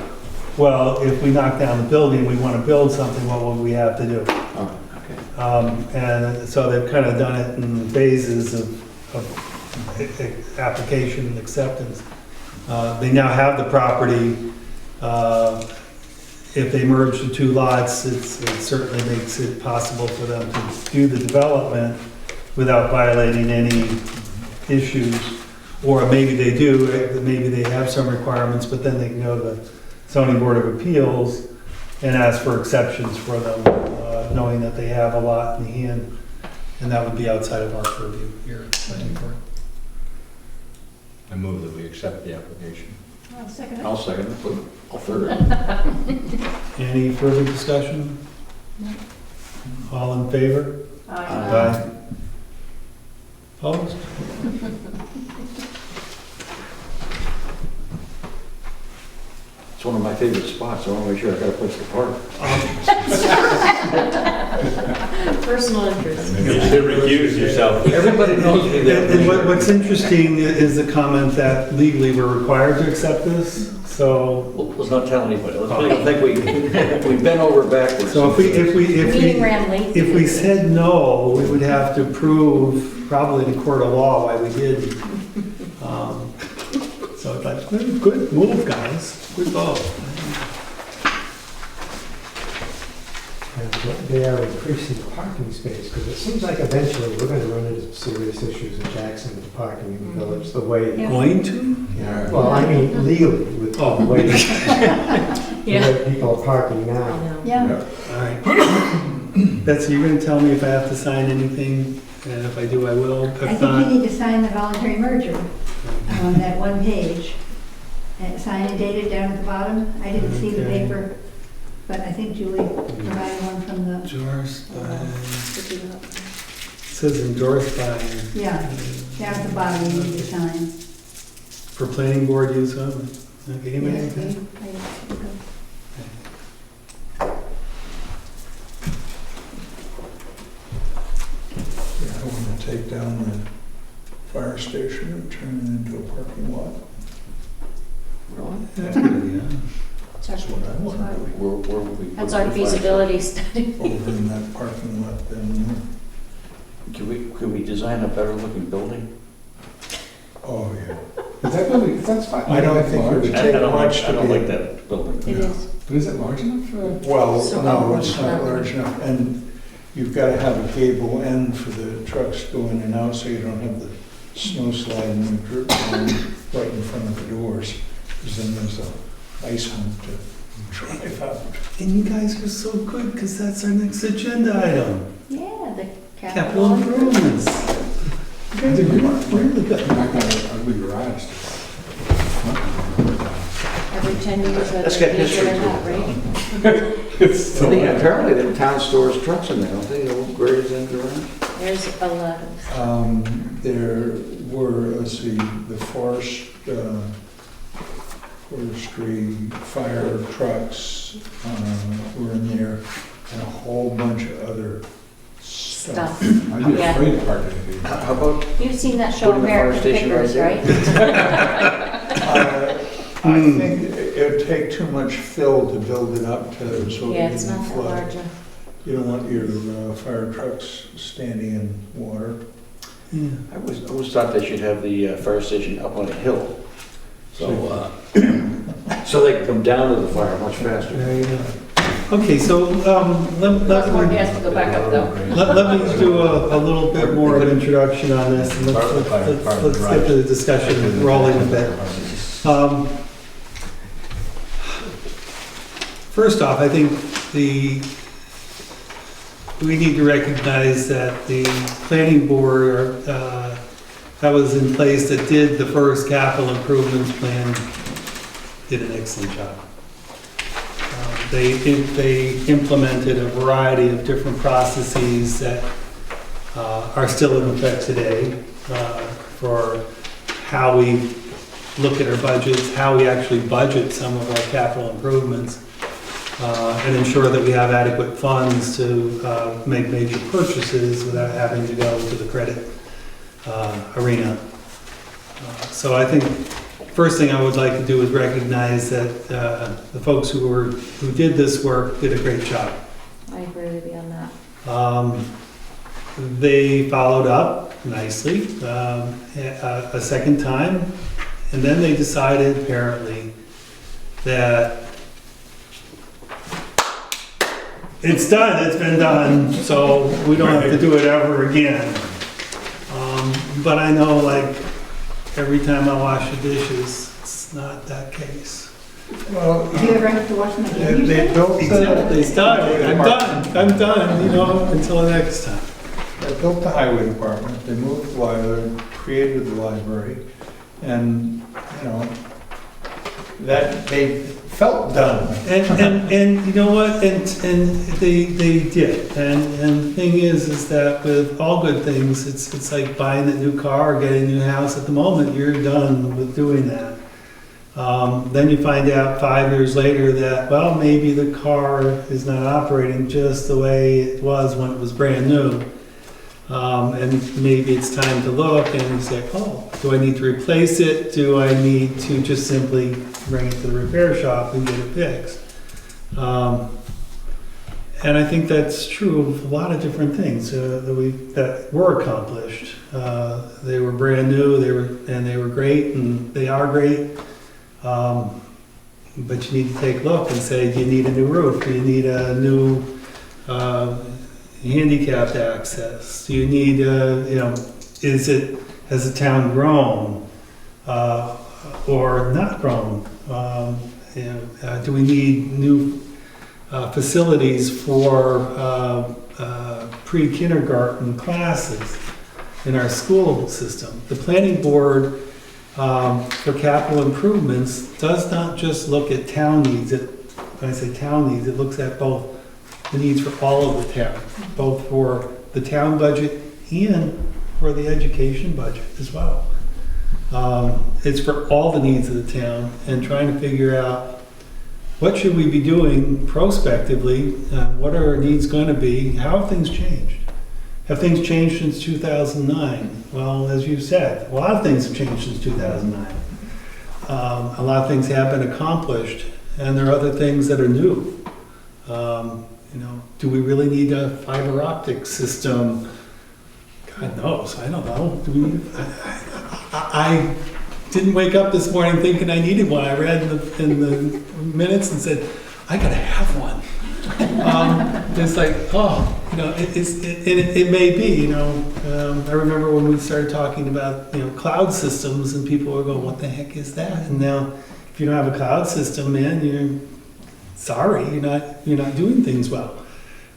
well, if we knock down the building, we want to build something, what will we have to do? Oh, okay. And so they've kind of done it in phases of application and acceptance. They now have the property. If they merge the 2 lots, it certainly makes it possible for them to do the development without violating any issues. Or maybe they do, maybe they have some requirements, but then they can go to the zoning board of appeals and ask for exceptions for them, knowing that they have a lot in hand. And that would be outside of our purview here at the planning board. I move that we accept the application. I'll second it. I'll second it, I'll third it. Any further discussion? All in favor? Aye. Opposed? It's one of my favorite spots, I want to make sure I got a place to park. Personal interest. Maybe you should recuse yourself. Everybody knows me there. And what's interesting is the comment that legally we're required to accept this, so, Well, let's not tell anybody, let's make them think we've been over backwards. so Meeting ran late. if we said no, we would have to prove, probably in a court of law, why we did. So it's like, good move, guys, good vote. And they are increasing parking space, because it seems like eventually we're gonna run into serious issues in Jackson with parking in the village, the way, Yeah. Going to? yeah, well, I mean legally, with the way, the way people are parking I now. know. Yeah, All right. Betsy, you're gonna tell me if I have to sign anything, and if I do, I will. I If think not, you need to sign the voluntary merger on that one page. And sign and date it down at the bottom. I didn't see the Okay. paper, but I think Julie provided one from the, endorsed by, it says endorsed by, yeah, down at the bottom you need to sign. for planning board use only. Okay, you Yes, may- Yeah, I want to take down the fire station and turn it into a parking lot. Really? That's a good idea. That's what I want to do. Where would we? That's our feasibility study. Over in that parking lot then. Can we design a better looking building? Oh, yeah. Is that building, that's fine. I don't think it would I take don't much like, I to don't be. like that building. It is. But is it large enough for? Well, So- no, it's not large enough, and you've got to have a gable end for the trucks to go in and out, so you don't have the snow sliding and drip down right in front of the doors, because then there's a ice hump to drive out. And you guys are so good, because that's our next agenda item. Yeah, the Capital capital improvements. improvements. You guys are really good. I'm not gonna ugly garage. Every 10 years, Let's whether get it is history or to not, it. right? It's I think apparently the town stores trucks in there, don't they, the old Grays and Durant? there's a lot of, There were, let's see, the forestry, fire trucks were in there, and a whole bunch of other stuff. stuff. I'd be Yeah. afraid to park anything. How about You've seen that show Putting a fire American station right Pickers, there? right? I think it would take too much fill to build it up to, so Yeah, it it's can not that flood. large. You don't want your fire trucks standing in water. Yeah. I always thought they should have the fire station up on a hill. So, so they can come down to the fire much faster. There you go. Okay, so Lots more let gas to go back up though. me do a little bit more of an introduction on this, and let's get the discussion rolling a bit. First off, I think we need to recognize that the planning board that was in place that did the first capital improvements plan did an excellent job. They implemented a variety of different processes that are still in effect today for how we look at our budgets, how we actually budget some of our capital improvements, and ensure that we have adequate funds to make major purchases without having to go to the credit arena. So I think first thing I would like to do is recognize that the folks who did this work did a great job. I agree with you on that. They followed up nicely a second time, and then they decided apparently that it's done, it's been done, so we don't have to do it ever again. But I know, like, every time I wash the dishes, it's not that case. Well, Do you ever have to wash them again? you they said? built They started, I'm done, you know, until the next time. They built the highway department, they moved the library, created the library, and, you know, that they felt done. And you know what, and they did, and the thing is that with all good things, it's like buying a new car or getting a new house. At the moment, you're done with doing that. Then you find out 5 years later that, well, maybe the car is not operating just the way it was when it was brand new. And maybe it's time to look and you say, oh, do I need to replace it? Do I need to just simply bring it to the repair shop and get it fixed? And I think that's true of a lot of different things that were accomplished. They were brand new, they were great, and they are great. But you need to take a look and say, do you need a new roof? Do you need a new handicapped access? Do you need, has the town grown or not grown? Do we need new facilities for pre-kindergarten classes in our school system? The planning board for capital improvements does not just look at town needs. When I say town needs, it looks at both the needs for all of the town, both for the town budget and for the education budget as well. It's for all the needs of the town and trying to figure out what should we be doing prospectively, what are our needs going to be, how have things changed? Have things changed since 2009? Well, as you said, a lot of things have changed since 2009. A lot of things have been accomplished, and there are other things that are new. Do we really need a fiber optic system? God knows, I don't know. Do we? I didn't wake up this morning thinking I needed one. I read in the minutes and said, I gotta have one. It's like, it may be, I remember when we started talking about, cloud systems and people were going, what the heck is that? And now, if you don't have a cloud system, man, you're not doing things well.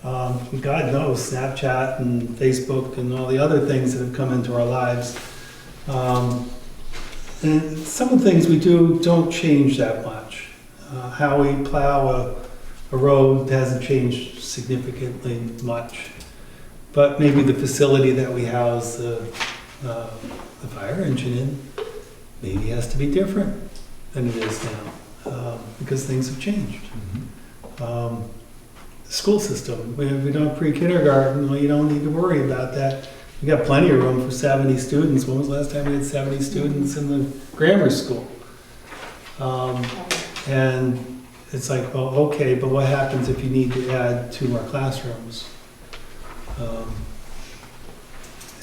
God knows, Snapchat and Facebook and all the other things that have come into our lives. And some of the things we do don't change that much. How we plow a road hasn't changed significantly much. but maybe the facility that we house the fire engine in maybe has to be different than it is now, because things have changed. The school system, we don't have pre-kindergarten, well, you don't need to worry about that. We got plenty of room for 70 students. When was the last time we had 70 students in the grammar school? And it's like, well, okay, but what happens if you need to add 2 more classrooms?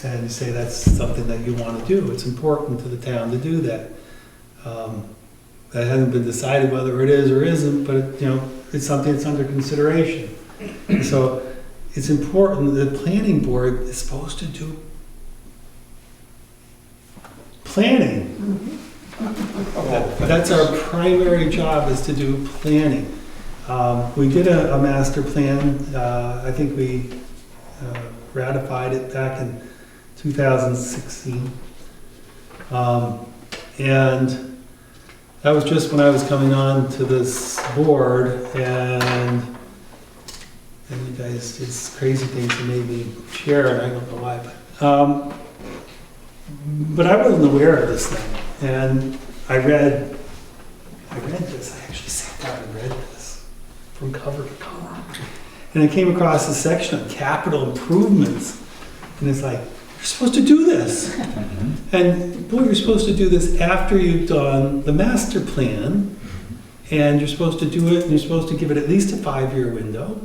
And you say that's something that you want to do. It's important to the town to do that. That hasn't been decided whether it is or isn't, but it's something that's under consideration. So it's important. The planning board is supposed to do planning. That's our primary job, is to do planning. We did a master plan. I think we ratified it back in 2016. And that was just when I was coming on to this board, and you guys did crazy things to made me chair, and I don't know why, but I wasn't aware of this thing. And I read this. I actually sat down and read this from cover to cover. And I came across a section on capital improvements, and it's like, you're supposed to do this. And boy, you're supposed to do this after you've done the master plan, and you're supposed to do it, and you're supposed to give it at least a 5-year window.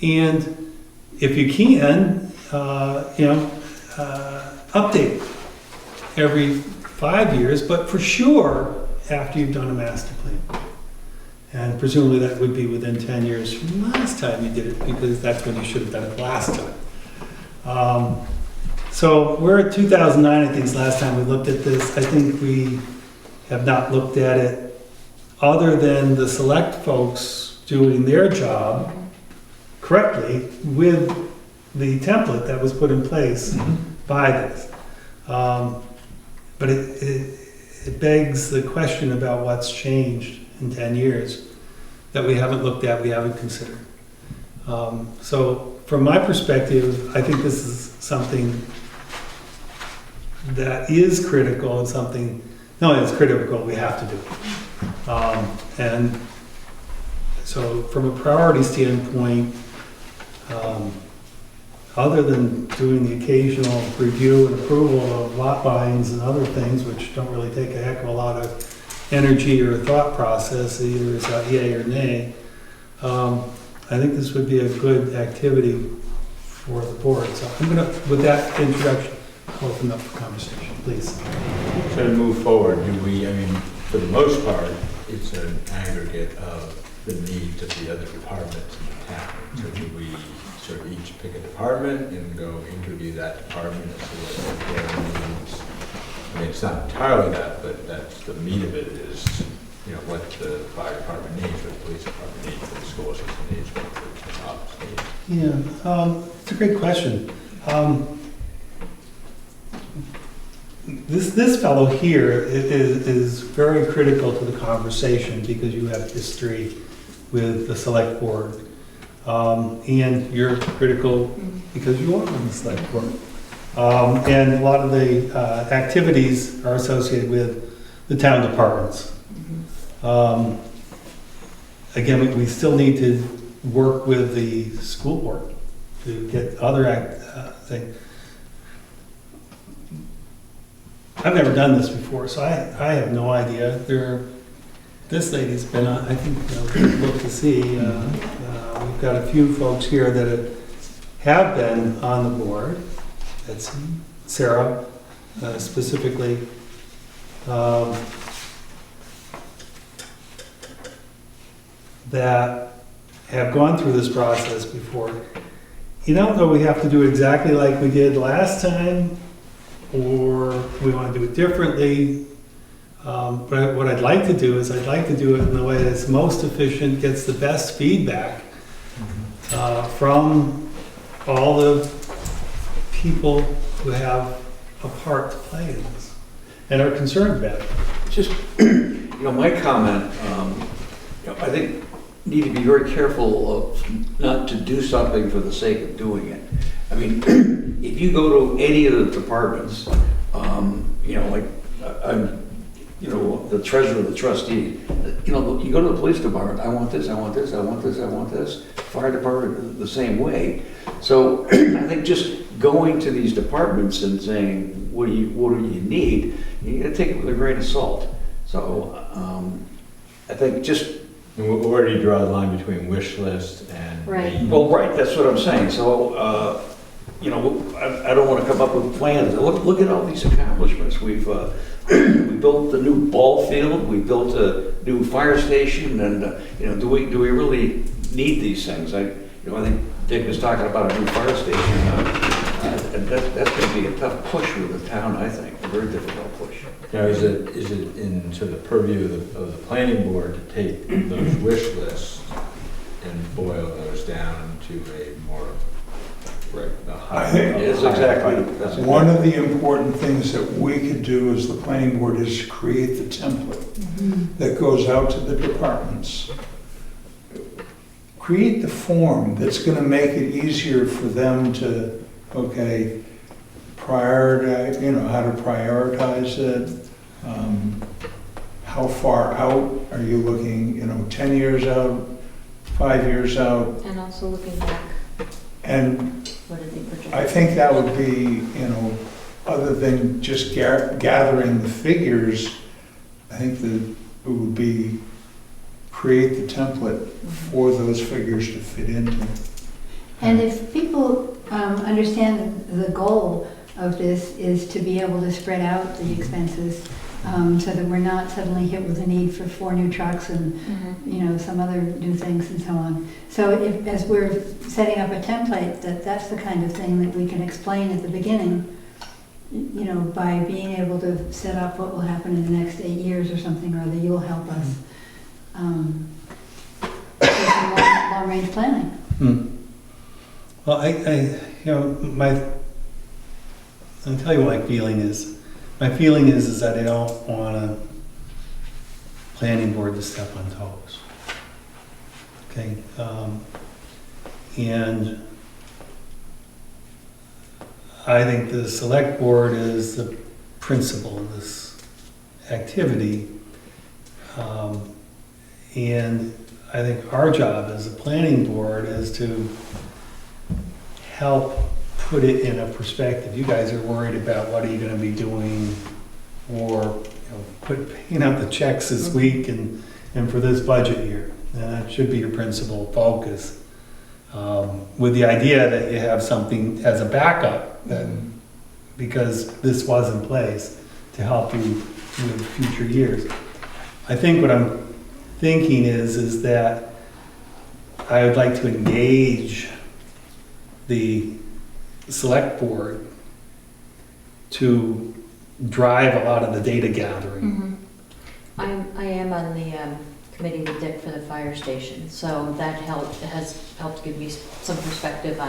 And if you can, update every 5 years, but for sure after you've done a master plan. And presumably that would be within 10 years from the last time you did it, because that's when you should have done it last time. So we're at 2009, I think, is the last time we looked at this. I think we have not looked at it other than the select folks doing their job correctly with the template that was put in place by this. But it begs the question about what's changed in 10 years that we haven't looked at, we haven't considered. So from my perspective, I think this is something that is critical, and something, not only it's critical, we have to do. And so from a priority standpoint, other than doing the occasional review and approval of lot lines and other things, which don't really take a heck of a lot of energy or thought process, either is a yay or nay, I think this would be a good activity for the board. So I'm going to, with that introduction, open up the conversation, please. So to move forward, for the most part, it's an aggregate of the needs of the other departments in the town. So do we sort of each pick a department and go interview that department as to what their needs? It's not entirely that, but that's the meat of it, is what the fire department needs, what the police department needs, what the school system needs, what the office needs. Yeah, it's a great question. This fellow here is very critical to the conversation, because you have history with the select board. And you're critical because you are on the select board. And a lot of the activities are associated with the town departments. Again, we still need to work with the school board to get other things. I've never done this before, so I have no idea. This lady's been on, I think, we'll look to see. We've got a few folks here that have been on the board. That's Sarah, specifically. That have gone through this process before. You don't know we have to do it exactly like we did last time, or we want to do it differently. But what I'd like to do is I'd like to do it in the way that's most efficient, gets the best feedback from all the people who have a part to play in this and are concerned about it. Just, my comment, I think need to be very careful of not to do something for the sake of doing it. I mean, if you go to any of the departments, you know, like, I'm, you know, the treasurer, the trustee, you know, you go to the police department, I want this, I want this, I want this, I want this. Fire department, the same way. So I think just going to these departments and saying, what do you need? You gotta take it with a grain of salt. So, I think just, And where do you draw the line between wish list and? Right. need? well, right, that's what I'm saying. So, you know, I don't wanna come up with plans. Look at all these accomplishments. We've, we built the new ball field, we built a new fire station, and, you know, do we really need these things? I think Dick was talking about a new fire station, and that's gonna be a tough push with the town, I think, a very difficult push. Now, is it into the purview of the planning board to take those wish lists and boil those down to a more, a higher? I think It's exactly. one of the important things that we could do as the planning board is create the template that goes out to the departments. Create the form that's gonna make it easier for them to, okay, prioritize, you know, how to prioritize it. How far out are you looking, you know, 10 years out, 5 years out? And also looking back, And what did they project? I think that would be, you know, other than just gathering the figures, I think that it would be create the template for those figures to fit into. And if people understand the goal of this is to be able to spread out the expenses, so that we're not suddenly hit with a need for 4 new trucks and, you know, some other new things and so on. So if, as we're setting up a template, that's the kind of thing that we can explain at the beginning, you know, by being able to set up what will happen in the next 8 years or something, or that you'll help us with some long-range planning. Well, you know, I'll tell you what my feeling is. My feeling is that I don't want a planning board to step on toes. Okay, and I think the select board is the principal of this activity. And I think our job as a planning board is to help put it in a perspective. You guys are worried about what are you gonna be doing, or, you know, paying out the checks this week and for this budget year. And that should be your principal focus. With the idea that you have something as a backup, because this was in place to help you with future years. I think what I'm thinking is that I would like to engage the select board to drive a lot of the data gathering. I am on the committee with Dick for the fire station, so that has helped give me some perspective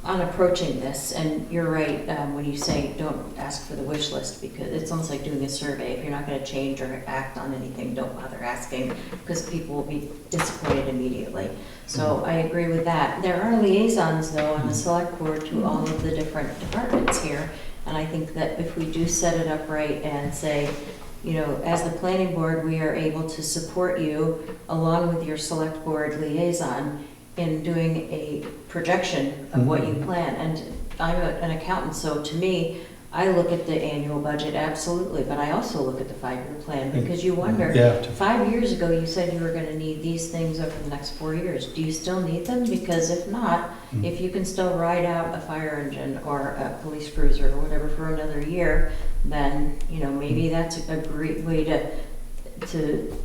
on approaching this. And you're right, when you say don't ask for the wish list, because it's almost like doing a survey. If you're not going to change or act on anything, don't bother asking, because people will be disappointed immediately. So I agree with that. There are liaisons, though, on the select board to all of the different departments here. And I think that if we do set it up right and say, you know, as the planning board, we are able to support you along with your select board liaison in doing a projection of what you plan. And I'm an accountant, so to me, I look at the annual budget, absolutely, but I also look at the 5-year plan, because you wonder, Yeah. 5 years ago, you said you were gonna need these things over the next 4 years. Do you still need them? Because if not, if you can still ride out a fire engine or a police cruiser or whatever for another year, then, you know, maybe that's a great way to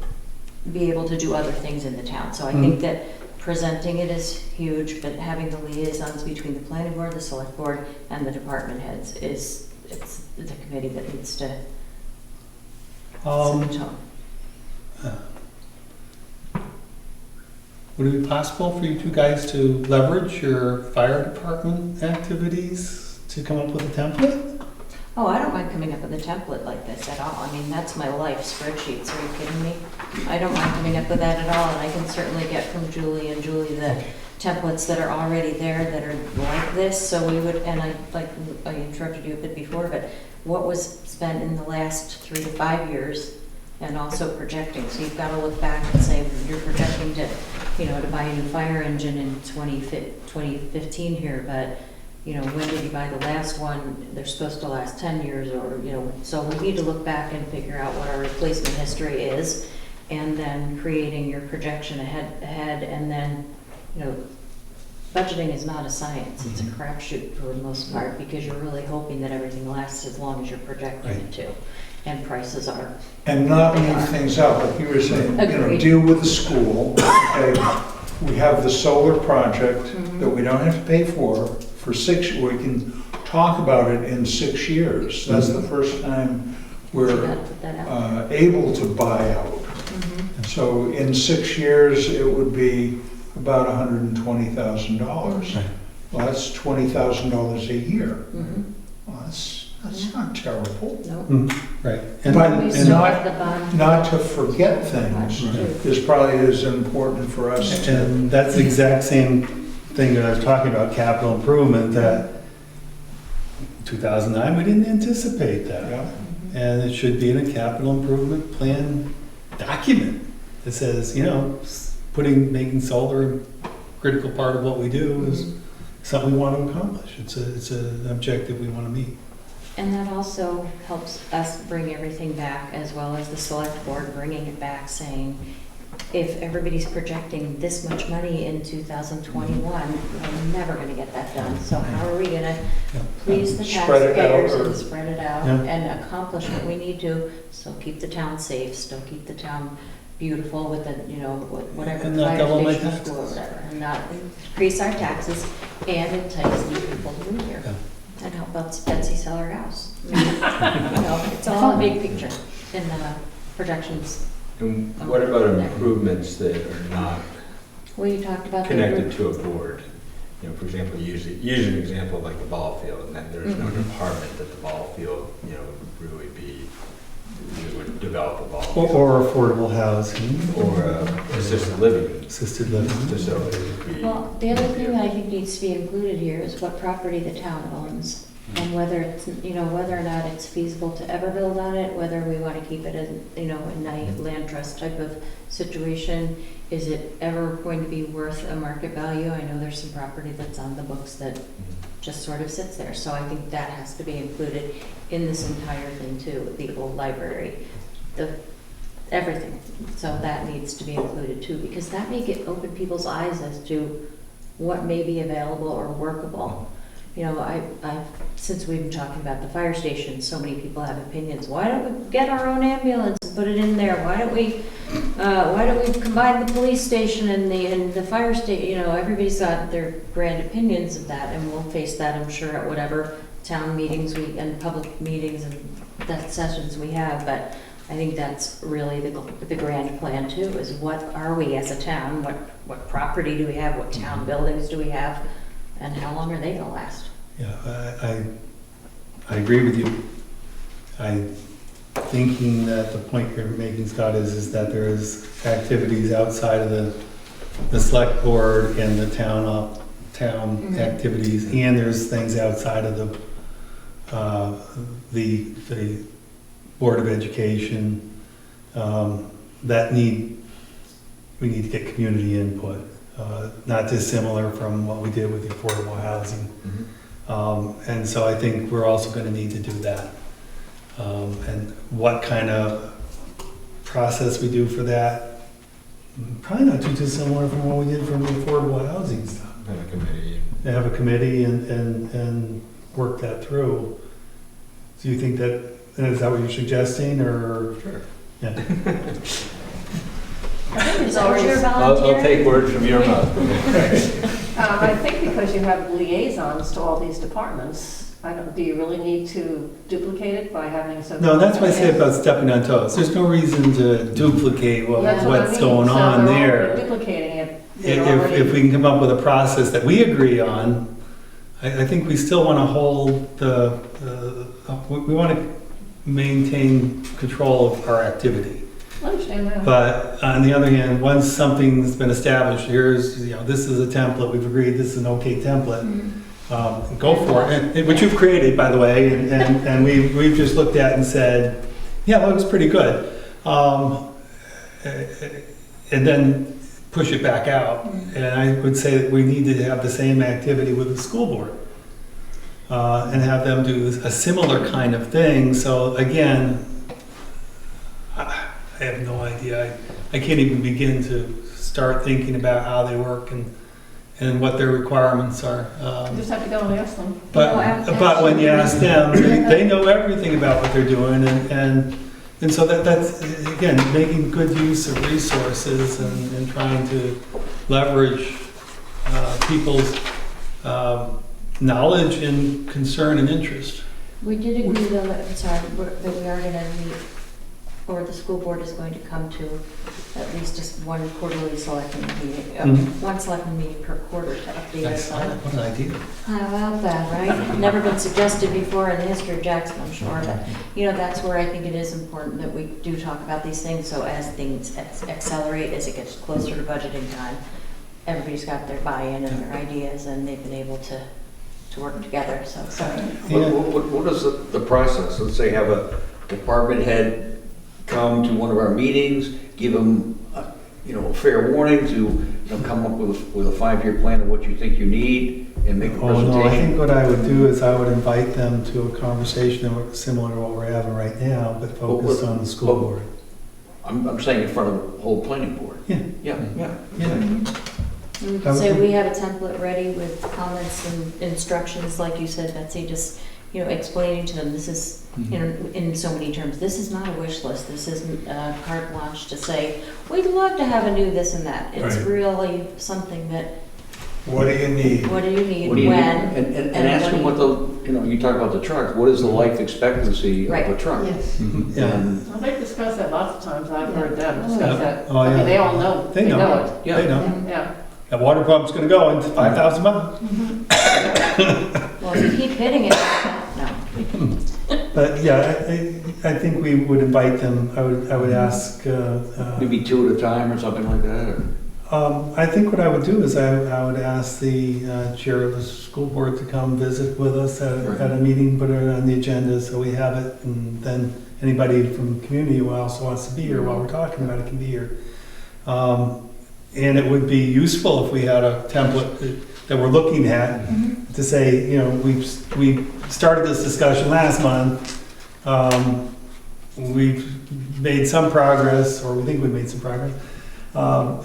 be able to do other things in the town. So I think that presenting it is huge, but having the liaisons between the planning board, the select board, and the department heads it's the committee that needs to set the tone. Would it be possible for you two guys to leverage your fire department activities to come up with a template? Oh, I don't mind coming up with a template like this at all. I mean, that's my life, spreadsheets, are you kidding me? I don't mind coming up with that at all, and I can certainly get from Julie and Julie the templates that are already there that are like this, so we would, and I interrupted you a bit before, but what was spent in the last 3 to 5 years, and also projecting, so you've got to look back and say, you're projecting to, to buy a new fire engine in 2015 here, but, when did you buy the last one? They're supposed to last 10 years, or, so we need to look back and figure out what our replacement history is, and then creating your projection ahead, and then, budgeting is not a science, it's a crapshoot for the most part, because you're really hoping that everything lasts as long as you're projecting it to, and prices are. And not leave things out, like you were saying, Agreed. deal with the school. Okay, we have the solar project that we don't have to pay for 6, we can talk about it in 6 years. That's the first time You gotta we're put that out. able to buy out. So in 6 years, it would be about $120,000. Right. Well, that's $20,000 a year. Mhm. Well, that's not terrible. Nope. Right. But We and still not, have the bond. not to forget things is probably as important for us to. And that's the exact same thing that I was talking about, capital improvement, that 2009, we didn't anticipate that. Yeah. And it should be in a capital improvement plan document that says, making solar a critical part of what we do is something we want to accomplish. It's an objective we want to meet. And that also helps us bring everything back, as well as the select board bringing it back, saying, if everybody's projecting this much money in 2021, we're never gonna get that done. So how are we gonna please the Spread it out, taxpayers or- and spread it out Yeah. and accomplish what we need to, still keep the town safe, still keep the town beautiful with the, whatever, And not fire double my station, taxes. school, or whatever, and not increase our taxes and entice new people to move here. Yeah. And help Betsy sell her house. I mean, it's all a big picture in the projections. And what about improvements that are not Well, you talked about the connected to a board? For example, use an example like the ball field, and then there's no department that the ball field, would really be, would develop a ball field. Or affordable housing, Or assisted living assisted living. facility would be. Well, the other thing that I think needs to be included here is what property the town owns, and whether it's, whether or not it's feasible to ever build on it, whether we want to keep it as, a night land trust type of situation. Is it ever going to be worth a market value? I know there's some property that's on the books that just sort of sits there, so I think that has to be included in this entire thing too, the old library, everything. So that needs to be included too, because that may open people's eyes as to what may be available or workable. Since we've been talking about the fire station, so many people have opinions. Why don't we get our own ambulance and put it in there? Why don't we combine the police station and the fire station? Everybody's got their grand opinions of that, and we'll face that, I'm sure, at whatever town meetings and public meetings and that sessions we have. But I think that's really the grand plan too, is what are we as a town? What property do we have? What town buildings do we have? And how long are they gonna last? Yeah, I agree with you. I'm thinking that the point you're making, Scott, is that there is activities outside of the select board and the town activities, and there's things outside of the Board of Education that we need to get community input. Not dissimilar from what we did with the affordable housing. And so I think we're also going to need to do that. And what kind of process we do for that, probably not too dissimilar from what we did from the affordable housing stuff. Have a committee. They have a committee and work that through. Do you think is that what you're suggesting, or? Sure. Yeah. Is that what you're I'll volunteering? take words from your mouth. I think because you have liaisons to all these departments, do you really need to duplicate it by having some? No, that's what I say about stepping on toes. There's no reason to duplicate That's what I what's mean. going So on they're there. already duplicating it. They're already- If we can come up with a process that we agree on, I think we still want to hold we want to maintain control of our activity. I understand that. But on the other hand, once something's been established, here's, this is a template, we've agreed this is an okay template, go for it. Which you've created, by the way, and we've just looked at and said, yeah, it looks pretty good. And then push it back out. And I would say that we need to have the same activity with the school board. And have them do a similar kind of thing. So again, I have no idea. I can't even begin to start thinking about how they work and what their requirements are. You just have to go and ask them. But when you ask them, they know everything about what they're doing, and so that's again making good use of resources and trying to leverage people's knowledge and concern and interest. We did agree though, that we are gonna meet, or the school board is going to come to at least just one quarterly selectmen meeting, one selectmen meeting per quarter to update us on. What an idea. How about that, right? Never been suggested before in the history of Jackson, I'm sure, but, that's where I think it is important that we do talk about these things, so as things accelerate, as it gets closer to budgeting time, everybody's got their buy-in and their ideas, and they've been able to work together, so. What is the process? Let's say have a department head come to one of our meetings, give them, a fair warning to, come up with a 5-year plan of what you think you need and make a presentation. No, I think what I would do is I would invite them to a conversation similar to what we're having right now, but focused on the school board. I'm saying in front of the whole planning board. Yeah. Yeah. We can say we have a template ready with comments and instructions, like you said, Betsy, just, explaining to them, this is, in so many terms, this is not a wish list, this isn't carte blanche to say, we'd love to have a new this and that. It's Right. really something that, What do you need? what do you need, What do you when? need? And ask them what you talk about the truck, what is the life expectancy of a Right. truck? Yes. Yeah. And Well, they've discussed that lots of times. I've heard them discuss that. Oh, I mean, yeah. they all know. They know. it. Yeah. They know. Yeah. That water pump's gonna go in 5,000 miles. Well, if you keep hitting it, no. But yeah, I think we would invite them, I would ask, maybe 2 at a time or something like that, or? I think what I would do is I would ask the chair of the school board to come visit with us at a meeting, put it on the agenda so we have it, and then anybody from the community who also wants to be here while we're talking about it can be here. And it would be useful if we had a template that we're looking at to say, we started this discussion last month. We've made some progress, or we think we've made some progress.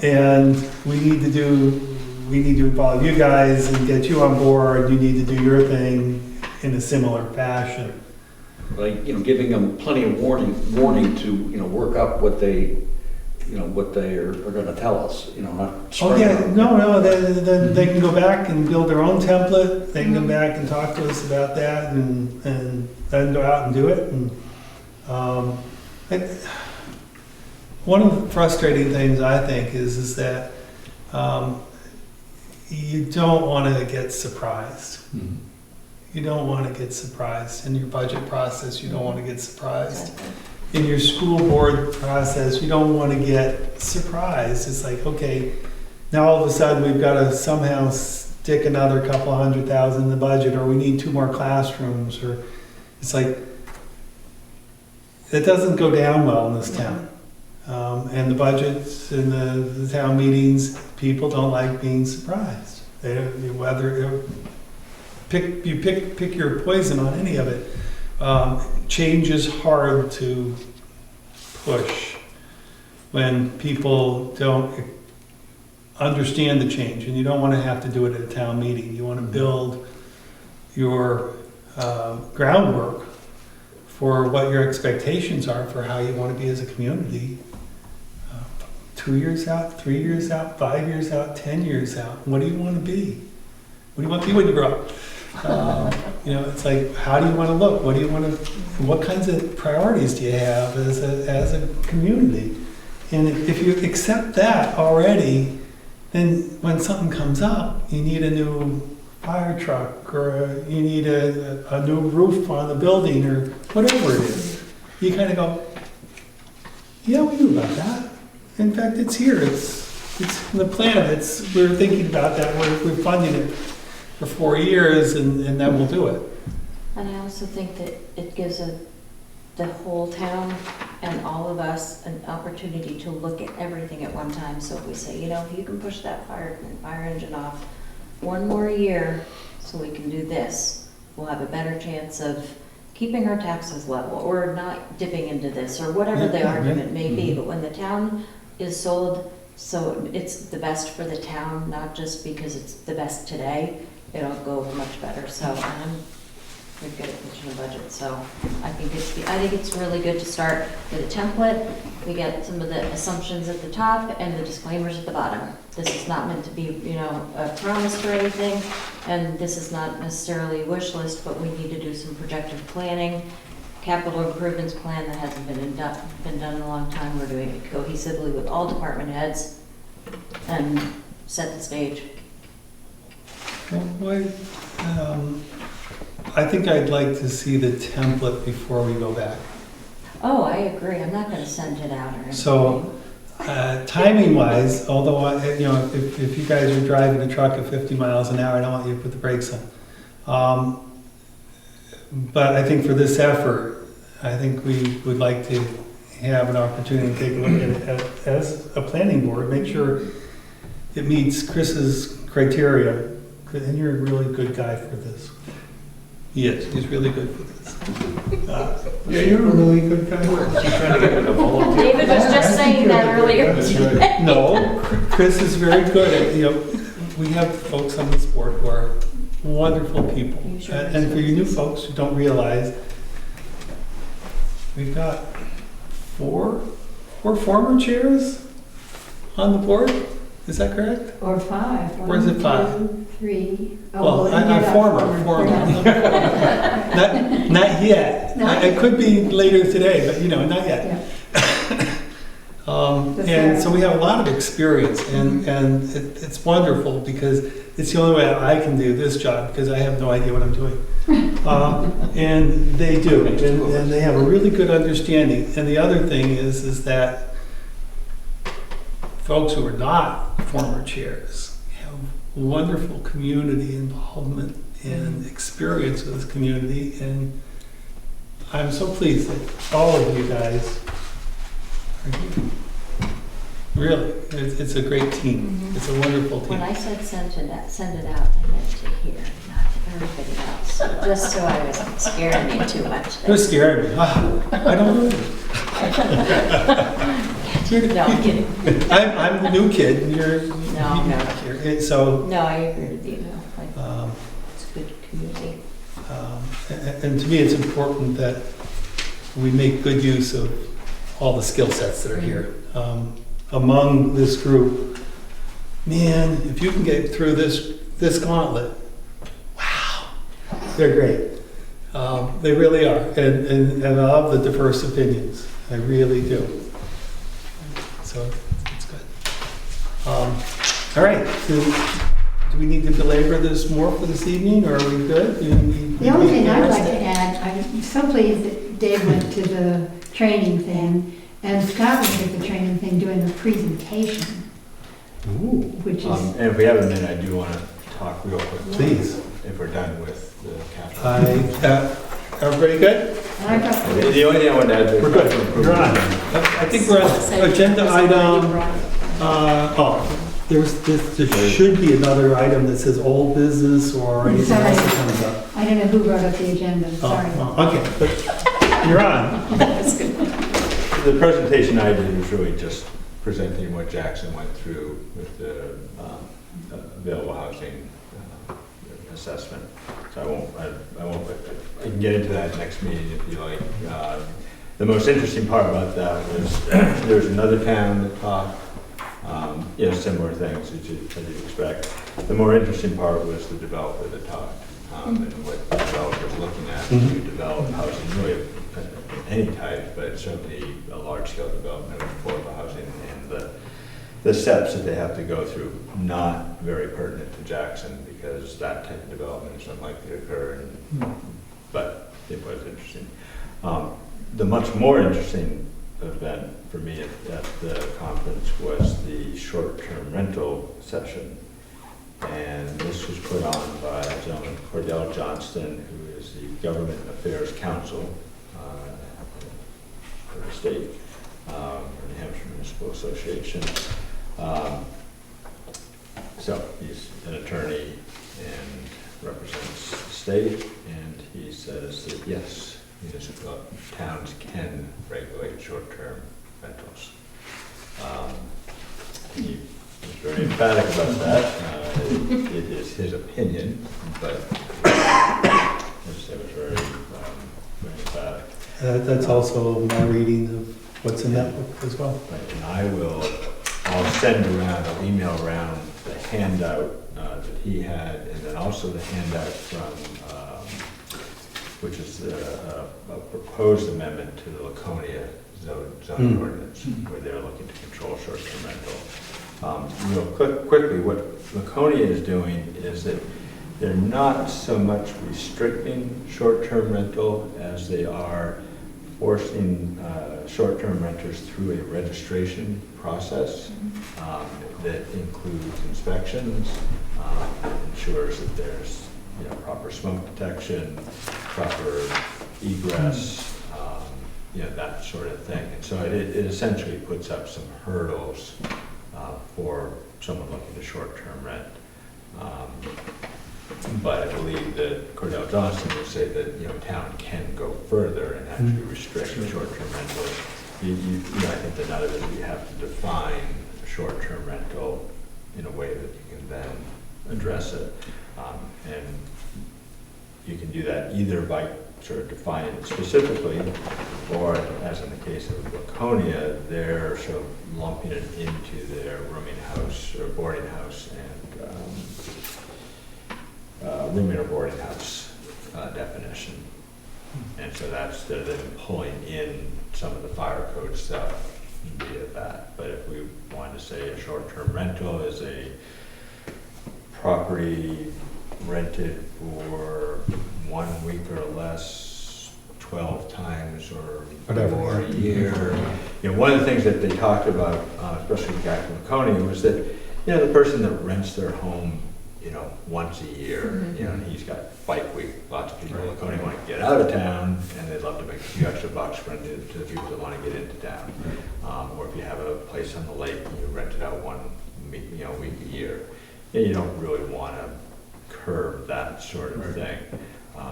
And we need to involve you guys and get you on board. You need to do your thing in a similar fashion. Like, giving them plenty of warning to, work up what they are gonna tell us, not. Oh, yeah, no, then they can go back and build their own template. They can come back and talk to us about that and then go out and do it. And one of the frustrating things I think is that you don't want to get surprised. You don't want to get surprised in your budget process. You don't want to get surprised in your school board process. You don't want to get surprised. It's like, okay, now all of a sudden we've got to somehow stick another couple of $100,000 in the budget, or we need 2 more classrooms, or it's like it doesn't go down well in this town. And the budgets and the town meetings, people don't like being surprised. Pick your poison on any of it. Change is hard to push when people don't understand the change, and you don't want to have to do it at a town meeting. You want to build your groundwork for what your expectations are for how you want to be as a community. 2 years out, 3 years out, 5 years out, 10 years out. What do you want to be? What do you want to be when you grow up? It's like, how do you want to look? What do you want to? What kinds of priorities do you have as a community? And if you accept that already, then when something comes up, you need a new fire truck, or you need a new roof on the building, or whatever it is. You kind of go, Yeah, we knew about that. In fact, it's here, it's in the plan, we're thinking about that, we're funding it for 4 years, and then we'll do it. And I also think that it gives the whole town and all of us an opportunity to look at everything at one time. So if we say, you know, if you can push that fire engine off 1 more year so we can do this, we'll have a better chance of keeping our taxes level or not dipping into this or whatever the Yeah, argument may be. Mhm. But when the town is sold, so it's the best for the town, not just because it's the best today, it'll go over much better. So I'm good at pitching a budget. So I think it's really good to start with a template. We get some of the assumptions at the top and the disclaimers at the bottom. This is not meant to be, you know, a promise for anything, and this is not necessarily a wish list, but we need to do some projected planning. Capital improvements plan that hasn't been done in a long time. We're doing it cohesively with all department heads and set the stage. Well, I think I'd like to see the template before we go back. Oh, I agree. I'm not going to send it out or anything. So, timing wise, although, if you guys are driving a truck at 50 miles an hour, I don't want you to put the brakes on. But I think for this effort, I think we would like to have an opportunity to take a look at it as a planning board, make sure it meets Chris's criteria, and you're a really good guy for this. He is, he's really good for this. Yeah, you're a really good guy. David was just saying that earlier. That's right. No, Chris is very good at, we have folks on this board who are wonderful people. Use your And for you new folks who don't realize, we've got four former chairs on the board, is that correct? Or 5. Or is it 5? 1, 2, 3. Well, and I'm you're not former. Yeah. Not yet. Not It could be later today, but not yet. Yeah. And so we have a lot of experience, and it's wonderful because it's the only way I can do this job because I have no idea what I'm doing. And they do, and they have a really good understanding. And the other thing is that folks who are not former chairs have wonderful community involvement and experience with this community. And I'm so pleased that all of you guys are here. Really, it's a great team. Mhm. It's a wonderful team. When I said send it out, I meant to here, not to everybody else. Just so I wasn't scaring me too much. You're scaring me. I don't know. No, I'm kidding. I'm the new kid, and you're. No. So, No, I agree with you. No, like, um, it's a good community. and to me, it's important that we make good use of all the skill sets that are here. Among this group, man, if you can get through this gauntlet, wow, they're great. They really are, and I love the diverse opinions. I really do. So it's good. All right, do we need to belabor this more for this evening, or are we good? The only thing I'd like to add, I'm so pleased that Dave went to the training thing, and Scott was at the training thing doing the presentation, Ooh, which is, And if we have a minute, I do want to talk real quick. please. If we're done with the capital. Everybody good? I thought, The only thing I want to add. We're good. You're on. I think we're on agenda item, there should be another item that says old business or anything else that comes up. I don't know who wrote up the agenda, sorry. Okay, but you're on. The presentation I did was really just presenting what Jackson went through with the available housing assessment. So I can get into that next meeting if you like. The most interesting part about that was there's another town that talked, similar things as you'd expect. The more interesting part was the developer that talked, and what the developer's looking at to develop housing, really of any type, but certainly a large-scale development of affordable housing, and the steps that they have to go through, not very pertinent to Jackson because that type of development is unlikely to occur, but it was interesting. The much more interesting event for me at the conference was the short-term rental session. And this was put on by a gentleman, Cordell Johnston, who is the Government Affairs Counsel for the state, for New Hampshire Municipal Association. So he's an attorney and represents the state, and he says that yes, municipal towns can regulate short-term rentals. He was very emphatic about that. It is his opinion, but I just say it was very emphatic. That's also my reading of what's in that book as well. Right, and I'll send around, I'll email around the handout that he had, and then also the handout from, which is a proposed amendment to the Laconia zoning ordinance, where they're looking to control short-term rental. Real quickly, what Laconia is doing is that they're not so much restricting short-term rental as they are forcing short-term renters through a registration process that includes inspections, ensures that there's proper smoke detection, proper egress, that sort of thing. And so it essentially puts up some hurdles for someone looking to short-term rent. But I believe that Cordell Johnston would say that town can go further and actually restrict short-term rentals. I think that now that we have to define short-term rental in a way that you can then address it, and you can do that either by sort of defining it specifically, or as in the case of Laconia, they're sort of lumping it into their rooming house or boarding house and rooming or boarding house definition. And so they're then pulling in some of the fire code stuff via that. But if we wanted to say a short-term rental is a property rented for 1 week or less, 12 times or Whatever. more a year. One of the things that they talked about, especially back in Laconia, was that the person that rents their home once a year, and he's got bike week. Lots of people in Laconia want to get out of town, and they'd love to make a few extra bucks for to the people that want to get into town. Or if you have a place on the lake and you rent it out 1 week, week a year, you don't really want to curb that sort of thing.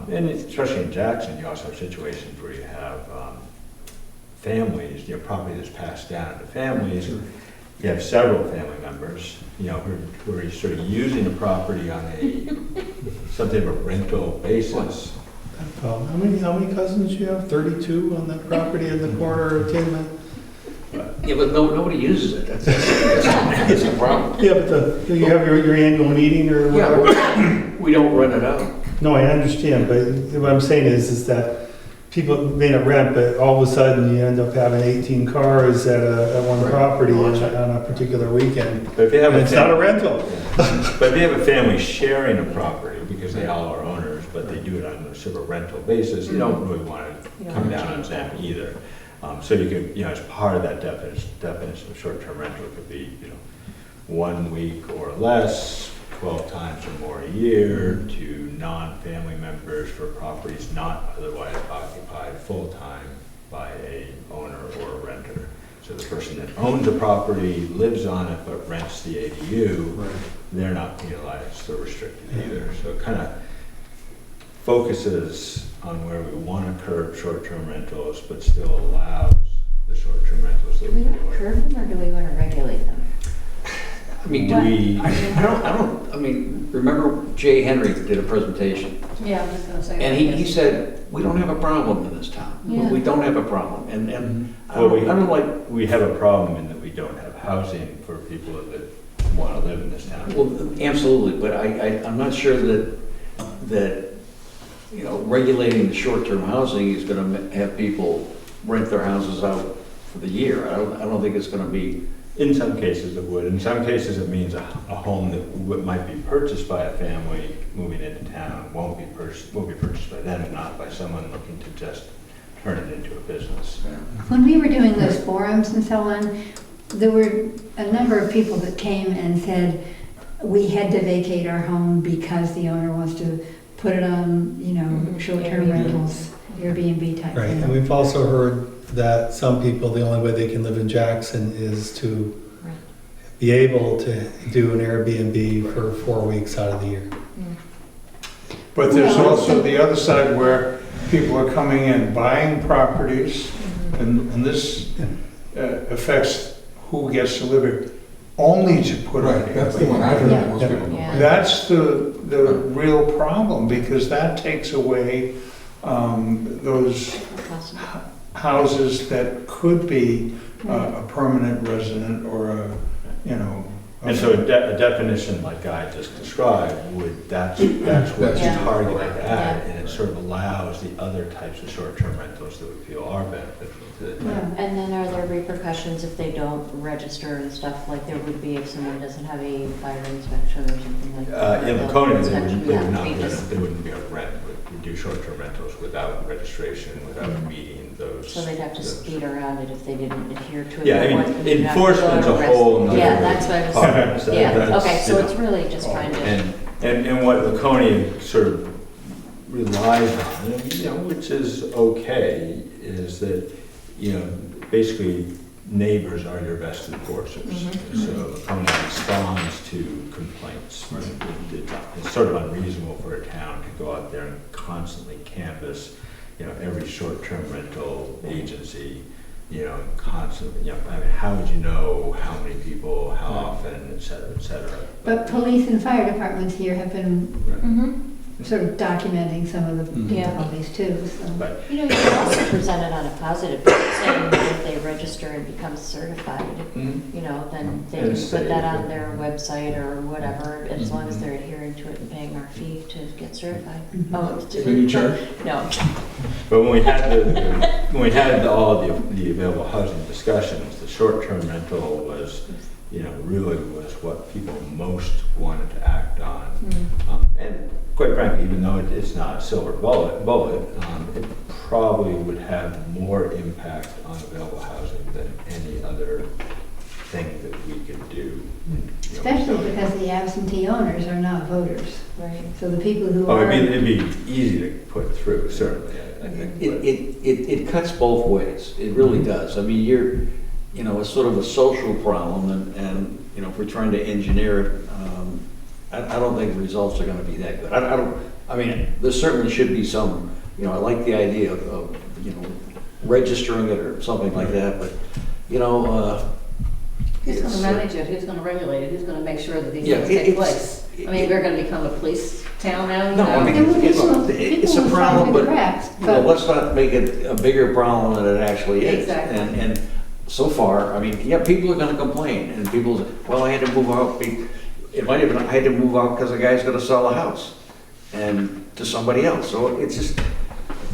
And especially in Jackson, you also have situations where you have families, property that's passed down to families. You have several family members, who are sort of using the property on something of a rental basis. How many cousins do you have? 32 on that property in the corner of Tinman? Yeah, but nobody uses it. That's a problem. Yeah, but you have your annual meeting or whatever? Yeah, we don't rent it out. No, I understand, but what I'm saying is that people may not rent, but all of a sudden you end up having 18 cars at one property on a particular weekend. But if you have And it's not a rental. But if you have a family sharing a property, because they all are owners, but they do it on a sort of rental basis, you don't really want to come down on them either. So you could, as part of that definition of short-term rental, it could be, 1 week or less, 12 times or more a year, to non-family members for properties not otherwise occupied full-time by a owner or a renter. So the person that owns a property, lives on it, but rents the ADU, they're not penalized or restricted either. So it kind of focuses on where we want to curb short-term rentals, but still allows the short-term rentals that Do we we want to curb them or do we want to regulate them? I mean, I mean, remember Jay Henry did a presentation, Yeah, I'm just gonna say. and that. he said, we don't have a problem in this town. Yeah. We don't have a problem, and I Well, don't like, we have a problem in that we don't have housing for people that want to live in this town. well, absolutely, but I'm not sure that, regulating the short-term housing is gonna have people rent their houses out for the year. I don't think it's gonna be. In some cases it would. In some cases it means a home that might be purchased by a family moving into town won't be purchased by them and not by someone looking to just turn it into a business. When we were doing those forums and so on, there were a number of people that came and said, we had to vacate our home because the owner wants to put it on, you know, short-term Airbnb. rentals, Airbnb type Right, and thing. we've also heard that some people, the only way they can live in Jackson is to Right. be able to do an Airbnb for 4 weeks out of the year. But there's Well, also the other side where people are coming in, buying properties, and this affects who gets to live here, only to put on Right, that's the one I've heard that most Yeah. people Yeah. complain. That's the real problem, because that takes away those Possible. houses that could be a permanent resident or a, you know. And so a definition like Guy just described would, that's what it's Yeah. targeted at, Yeah. and it sort of allows the other types of short-term rentals that we feel are beneficial to the town. Yeah. And then are there repercussions if they don't register and stuff, like there would be if someone doesn't have a fire inspection or something like that? In Laconia, they Inspection, wouldn't, they yeah, would not, they just- they wouldn't be able to rent, we do short-term rentals without registration, without meeting those. So they'd have to those- speed around it if they didn't adhere to it. Yeah, I Or mean, you'd have to go enforcement's to a rest- whole nother. Yeah, that's what I was part. So yeah, that's, okay, so you know, it's really just trying to, And what Laconia sort of relies on, you know, which is okay, is that, you know, basically neighbors are your best enforcers. Mhm. So Laconia responds to complaints. It's sort of unreasonable for a town to go out there and constantly canvass, you know, every short-term rental agency, you know, constantly, you know, I mean, how would you know how many people, how often, et cetera, et cetera. But police and fire departments here have been sort of documenting some of the Yeah. difficulties too, so. But you know, you can also present it on a positive, note, saying that if they register and become certified, you know, then they And can say put that that- on their website or whatever, as long as they're adhering to it and paying our fee to get certified. Mhm. Oh, Can you charge? No. But when we had all the available housing discussions, the short-term rental was, you know, really was what people most wanted to act on. And quite frankly, even though it's not a silver bullet, it probably would have more impact on available housing than any other thing that we could do. You know, Especially so- because the absentee owners are not voters. Right. So the people who Oh, are. it'd be easy to put through, certainly, I think. but- It cuts both ways, it really does. I mean, you know, it's sort of a social problem, and, you know, if we're trying to engineer it, I don't think the results are gonna be that good. I mean, there certainly should be some, you know, I like the idea of, you know, registering it or something like that, but, you know, Who's it's, gonna manage it, who's gonna regulate it, who's gonna make sure that these Yeah, things take it's- place? I mean, we're gonna become a police town now, you No, I know? mean, There will be it's- some it's people a who fall problem, through the but, cracks, you know, but let's not make it a bigger problem than it actually is. Exactly. And so far, I mean, yeah, people are gonna complain, and people say, well, I had to move out, it might have been, I had to move out because the guy's gonna sell a house, and to somebody else, so it's just,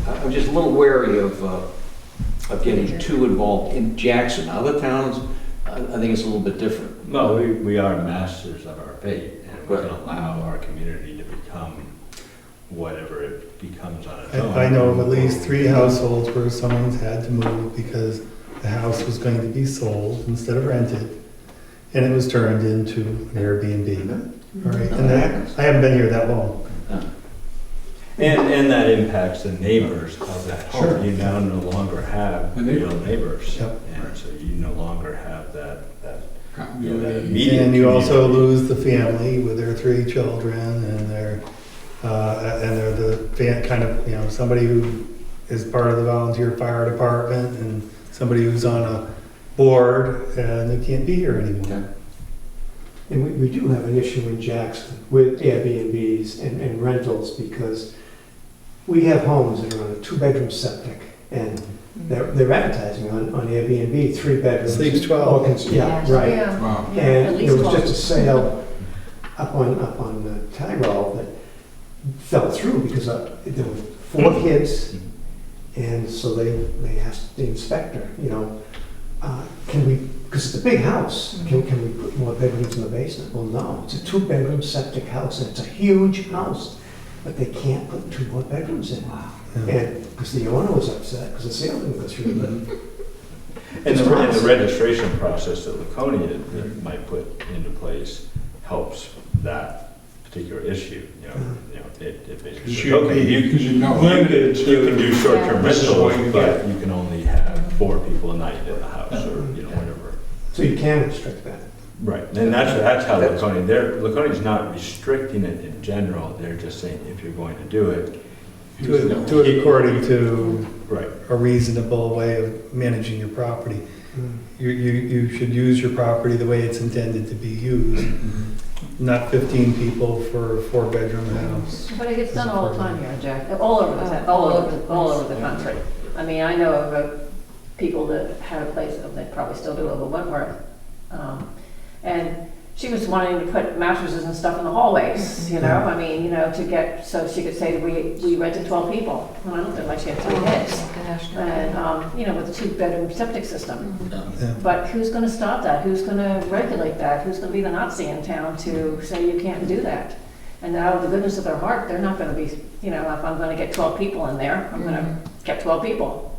I'm just a little wary of getting too involved in Jackson. Other towns, I think it's a little bit different. No, we are masters of our fate, and we can Right. allow our community to become whatever it becomes on its own. I know of at least 3 households where someone's had to move because the house was going to be sold instead of rented, and it was turned into an Airbnb. All right, and that, I haven't been here that long. And that impacts the neighbors of that home. Sure. You now no longer have The real neighbor. neighbors. Yep. And so you no longer have that Continuity. immediate And you also community. lose the family with their 3 children, and they're the kind of, you know, somebody who is part of the volunteer fire department, and somebody who's on a board, and they can't be here anymore. And we do have an issue in Jackson with Airbnbs and rentals, because we have homes that are on a 2-bedroom septic, and they're advertising on Airbnb, 3 bedrooms. Sleeps 12. Yeah, right. Yeah. Wow. Yeah, at And least there was 12. just a sale up on Tyrell that fell through because there were 4 kids, and so they asked the inspector, you know, can we, because it's a big house, can we put more bedrooms in the basement? Well, no, it's a 2-bedroom septic house, and it's a huge house, but they can't put 2 more bedrooms in. Yeah. And, because the owner was upset, because the sale didn't go through, but And the registration process that Laconia might put into place helps that particular issue, you know, it basically, Should okay, be, because you know. you can do short-term This is what rentals, you but get. you can only have 4 people a night in the house, or, you know, whatever. so you can restrict that. Right, and that's how Laconia, Laconia's not restricting it in general, they're just saying if you're going to do it. Do it according to Right. a reasonable way of managing your property. Mm. You should use your property the way it's intended to be used, not 15 people for a 4-bedroom house. But it gets done all the time here, Jack, all over the country. I mean, I know of people that had a place, they probably still do, over Wentworth. And she was wanting to put mattresses and stuff in the hallways, you know, I mean, you know, to get, so she could say, we rented 12 people. Well, I looked at my, she had 3 kids. Gosh, no. And, you know, with a 2-bedroom septic system. Yeah. But who's gonna stop that? Who's gonna regulate that? Who's gonna be the Nazi in town to say you can't do that? And out of the goodness of their heart, they're not gonna be, you know, if I'm gonna get 12 people in there, I'm gonna get 12 people.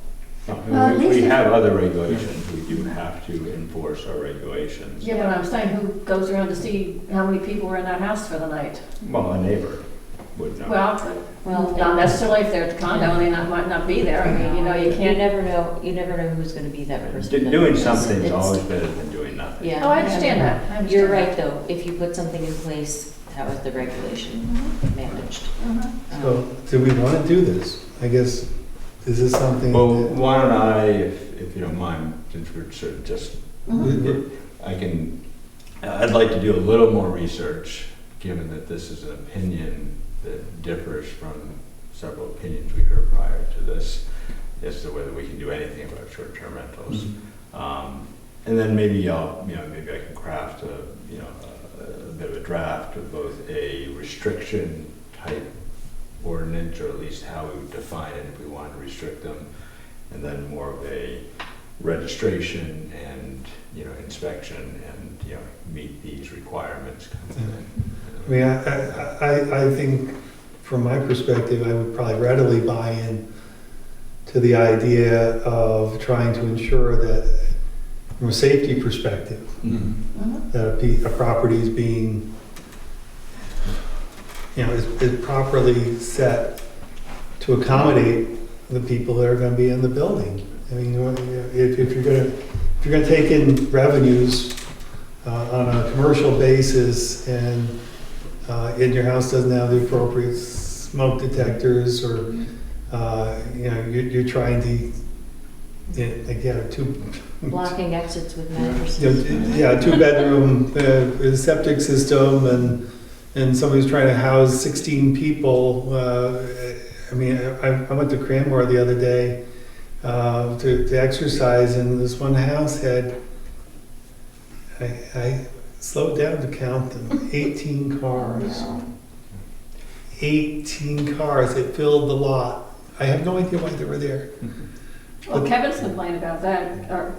Well, at We least if- have other regulations, we do have to enforce our regulations. Yeah, but I'm saying, who goes around to see how many people were in that house for the night? Well, a neighbor would know. Well, not necessarily if they're at the condo, they might not be there. I mean, you know, you can't. You never know who's gonna be that person. Doing something is It's- always better than doing nothing. Yeah. Oh, I understand that. I understand You're that. right, though, if you put something in place, how is the regulation managed? So, do we want to do this? I guess, is this something Well, that why don't I, if you don't mind, since we're sort of just, I'd like to do a little more research, given that this is an opinion that differs from several opinions we heard prior to this, as to whether we can do anything about short-term rentals. And then maybe maybe I can craft a bit of a draft of both a restriction type ordinance, or at least how we would define it if we wanted to restrict them, and then more of a registration and, you know, inspection and, you know, meet these requirements kind of thing. I mean, I think, from my perspective, I would probably readily buy in to the idea of trying to ensure that, from a safety perspective, that a property is being, you know, is properly set to accommodate the people that are going to be in the building. I mean, if you're going to take in revenues on a commercial basis, and your house doesn't have the appropriate smoke detectors, or you know, you're trying to, again, Blocking exits with mattresses. yeah, 2-bedroom septic system, and somebody's trying to house 16 people. I mean, I went to Cranmore the other day to exercise, and this one house had, I slowed down to count them, 18 cars. 18 cars, it filled the lot. I have no idea why they were there. Well, Kevin's complained about that, our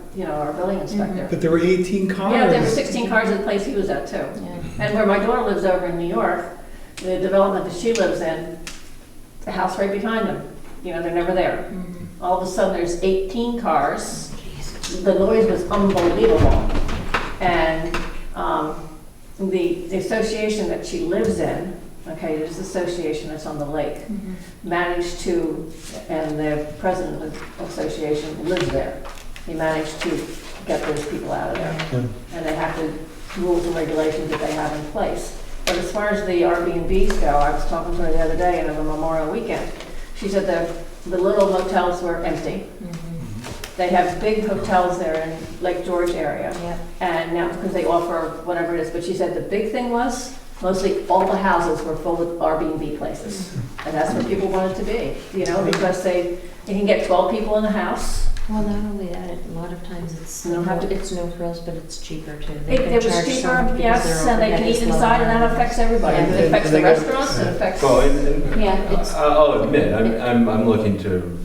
building inspector. But there were 18 cars. Yeah, there were 16 cars at the place he was at too. Yeah. And where my daughter lives over in New York, the development that she lives in, the house right behind them, you know, they're never there. All of a sudden, there's 18 cars. The noise was unbelievable. And the association that she lives in, okay, there's an association that's on the lake, managed to, and the president of the association lives there. He managed to get those people out of there. Yeah. And they have the rules and regulations that they have in place. But as far as the Airbnbs go, I was talking to her the other day on a Memorial weekend. She said the little motels were empty. They have big hotels there in Lake George area. Yep. And now, because they offer whatever it is, but she said the big thing was, mostly all the houses were full of Airbnb places. And that's what people wanted to be, you know, because they can get 12 people in the house. Well, not only that, a lot of times it's, You don't have to- it's no frills, but it's cheaper too. They can It was charge so cheaper, much because yes, their and they can overhead eat is inside, and lower. that affects everybody. Yeah. It affects And the they got- restaurants, it affects. Well, and Yeah, it's, I'll admit, I'm looking to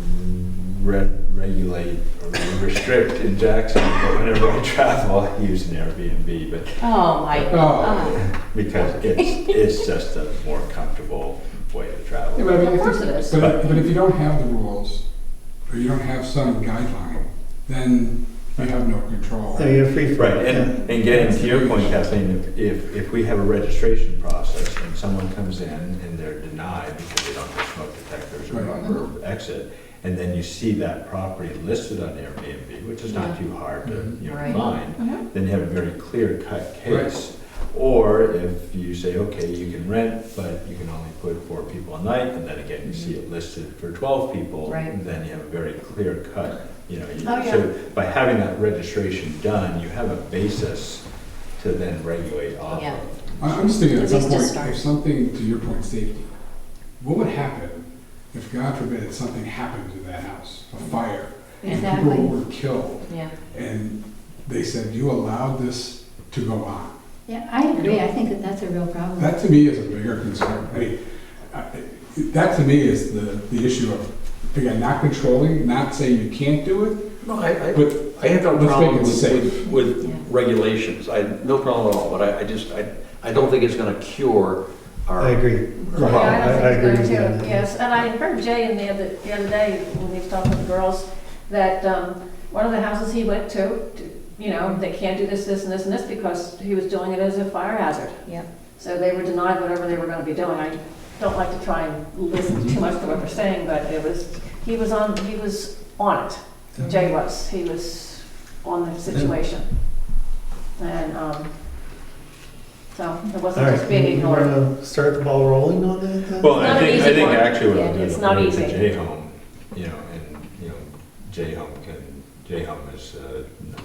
regulate or restrict in Jackson, but whenever I travel, I use an Airbnb, but oh my God. because it's just a more comfortable way to travel. Yeah, but I mean, Of course it is. But if you don't have the rules, or you don't have some guideline, then you have no control. So you're free for Right, it. and getting to your point, Kathleen, if we have a registration process and someone comes in and they're denied because they don't have smoke detectors or Right. proper exit, and then you see that property listed on Airbnb, which is not too hard to, Right. find, Mhm. then you have a very clear-cut case. Or if you say, okay, you can rent, but you can only put 4 people a night, and then again, you see it listed for 12 people, Right. then you have a very clear-cut, you know. Oh, yeah. So by having that registration done, you have a basis to then regulate off Yeah. of. I'm just thinking at At some least to point, start. if something, to your point, safety, what would happen if, God forbid, something happened to that house, a fire, and Exactly. people were killed, Yeah. and they said, you allowed this to go on? Yeah, I agree. I think that that's a real problem. That to me is a bigger concern. I mean, that to me is the issue of, again, not controlling, not saying you can't do it, No, but I have no let's make problem it with, safe. with Yeah. regulations. No problem at all, but I don't think it's gonna cure our. I agree. Yeah, I agree don't with think you so on too, that. yes. And I heard Jay the other day, when he was talking to the girls, that one of the houses he went to, you know, they can't do this, this, and this, and this, because he was doing it as a fire hazard. Yep. So they were denied whatever they were gonna be doing. I don't like to try and listen too much to what they're saying, but he was on it. Jay was, he was on the situation. And, so it All wasn't right, just being you ignored. want to start the ball rolling on that then? Well, It's not I an think, easy I think one. actually what Yeah, I'll do it's is not bring it easy. to J-Home, you know, and, you know, J-Home is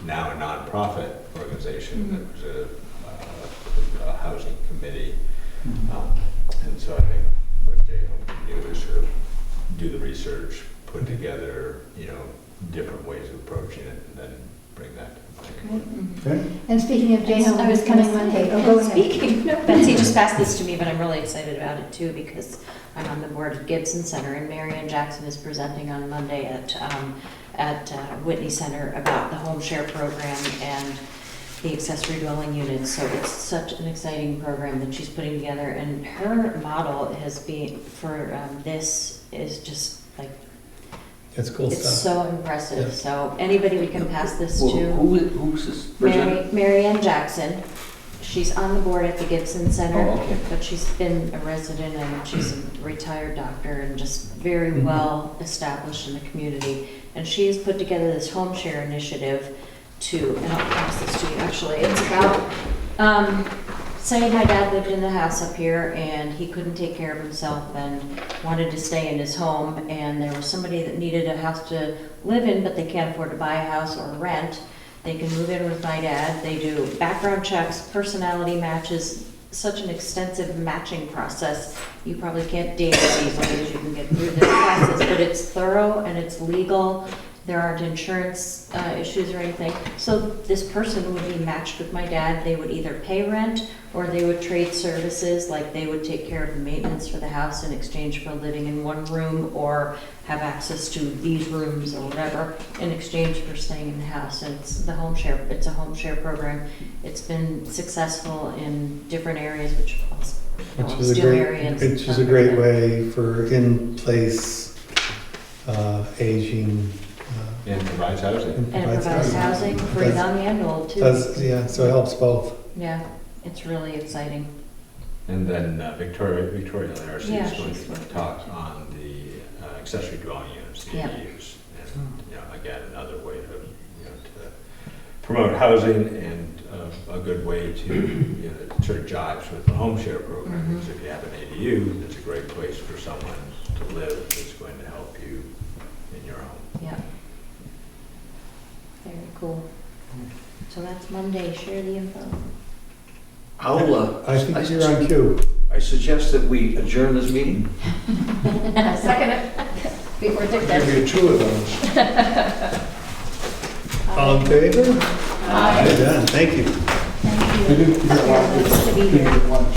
now a nonprofit organization that was a housing committee. And so I think what J-Home can do is sort of do the research, put together, you know, different ways of approaching it, and then bring that to the Okay. And speaking of J-Home, I was who's gonna coming say, Monday? Oh, go and ahead. speaking, Betsy just passed this to me, but I'm really excited about it too, because I'm on the board of Gibson Center, and Marianne Jackson is presenting on Monday at Whitney Center about the home share program and the accessory dwelling units. So it's such an exciting program that she's putting together, and her model has been, for this, is just like, That's cool it's stuff. so impressive. Yeah. So anybody we can pass this Well, to. who's this president? Marianne Jackson. She's on the board at the Gibson Center, Oh, okay. but she's been a resident and she's a retired doctor and just very well established in the community. And she has put together this home share initiative to, and I'll pass this to you actually, it's about, say my dad lived in the house up here and he couldn't take care of himself and wanted to stay in his home, and there was somebody that needed a house to live in, but they can't afford to buy a house or rent. They can move in with my dad. They do background checks, personality matches, such an extensive matching process. You probably can't date as easily as you can get through this process, but it's thorough and it's legal. There aren't insurance issues or anything. So this person would be matched with my dad. They would either pay rent or they would trade services, like they would take care of the maintenance for the house in exchange for living in one room, or have access to these rooms or whatever in exchange for staying in the house. And it's the home share, it's a home share program. It's been successful in different areas, which Which is a Steel area and which is stuff a like great that. way for in-place aging. And provides housing. And it provides housing for Does- young and old too. Yeah, so it helps both. Yeah, it's really exciting. And then Victoria Larcy Yeah, is going she's to working. talk on the accessory dwelling units, the Yeah. ADUs. And, you know, again, another way to, you know, to promote housing, and a good way to, you know, it sort of jives with the home share program. Mhm. Because if you have an ADU, it's a great place for someone to live. It's going to help you in your home. Yeah. Very cool. So that's Monday, share the info. I think you're on cue. I suggest that we adjourn this meeting. I second it before Dick does. Give you 2 of those. All in favor? Aye. Done, thank you. Thank you. We didn't get a lot of Nice to be didn't here. get lunch.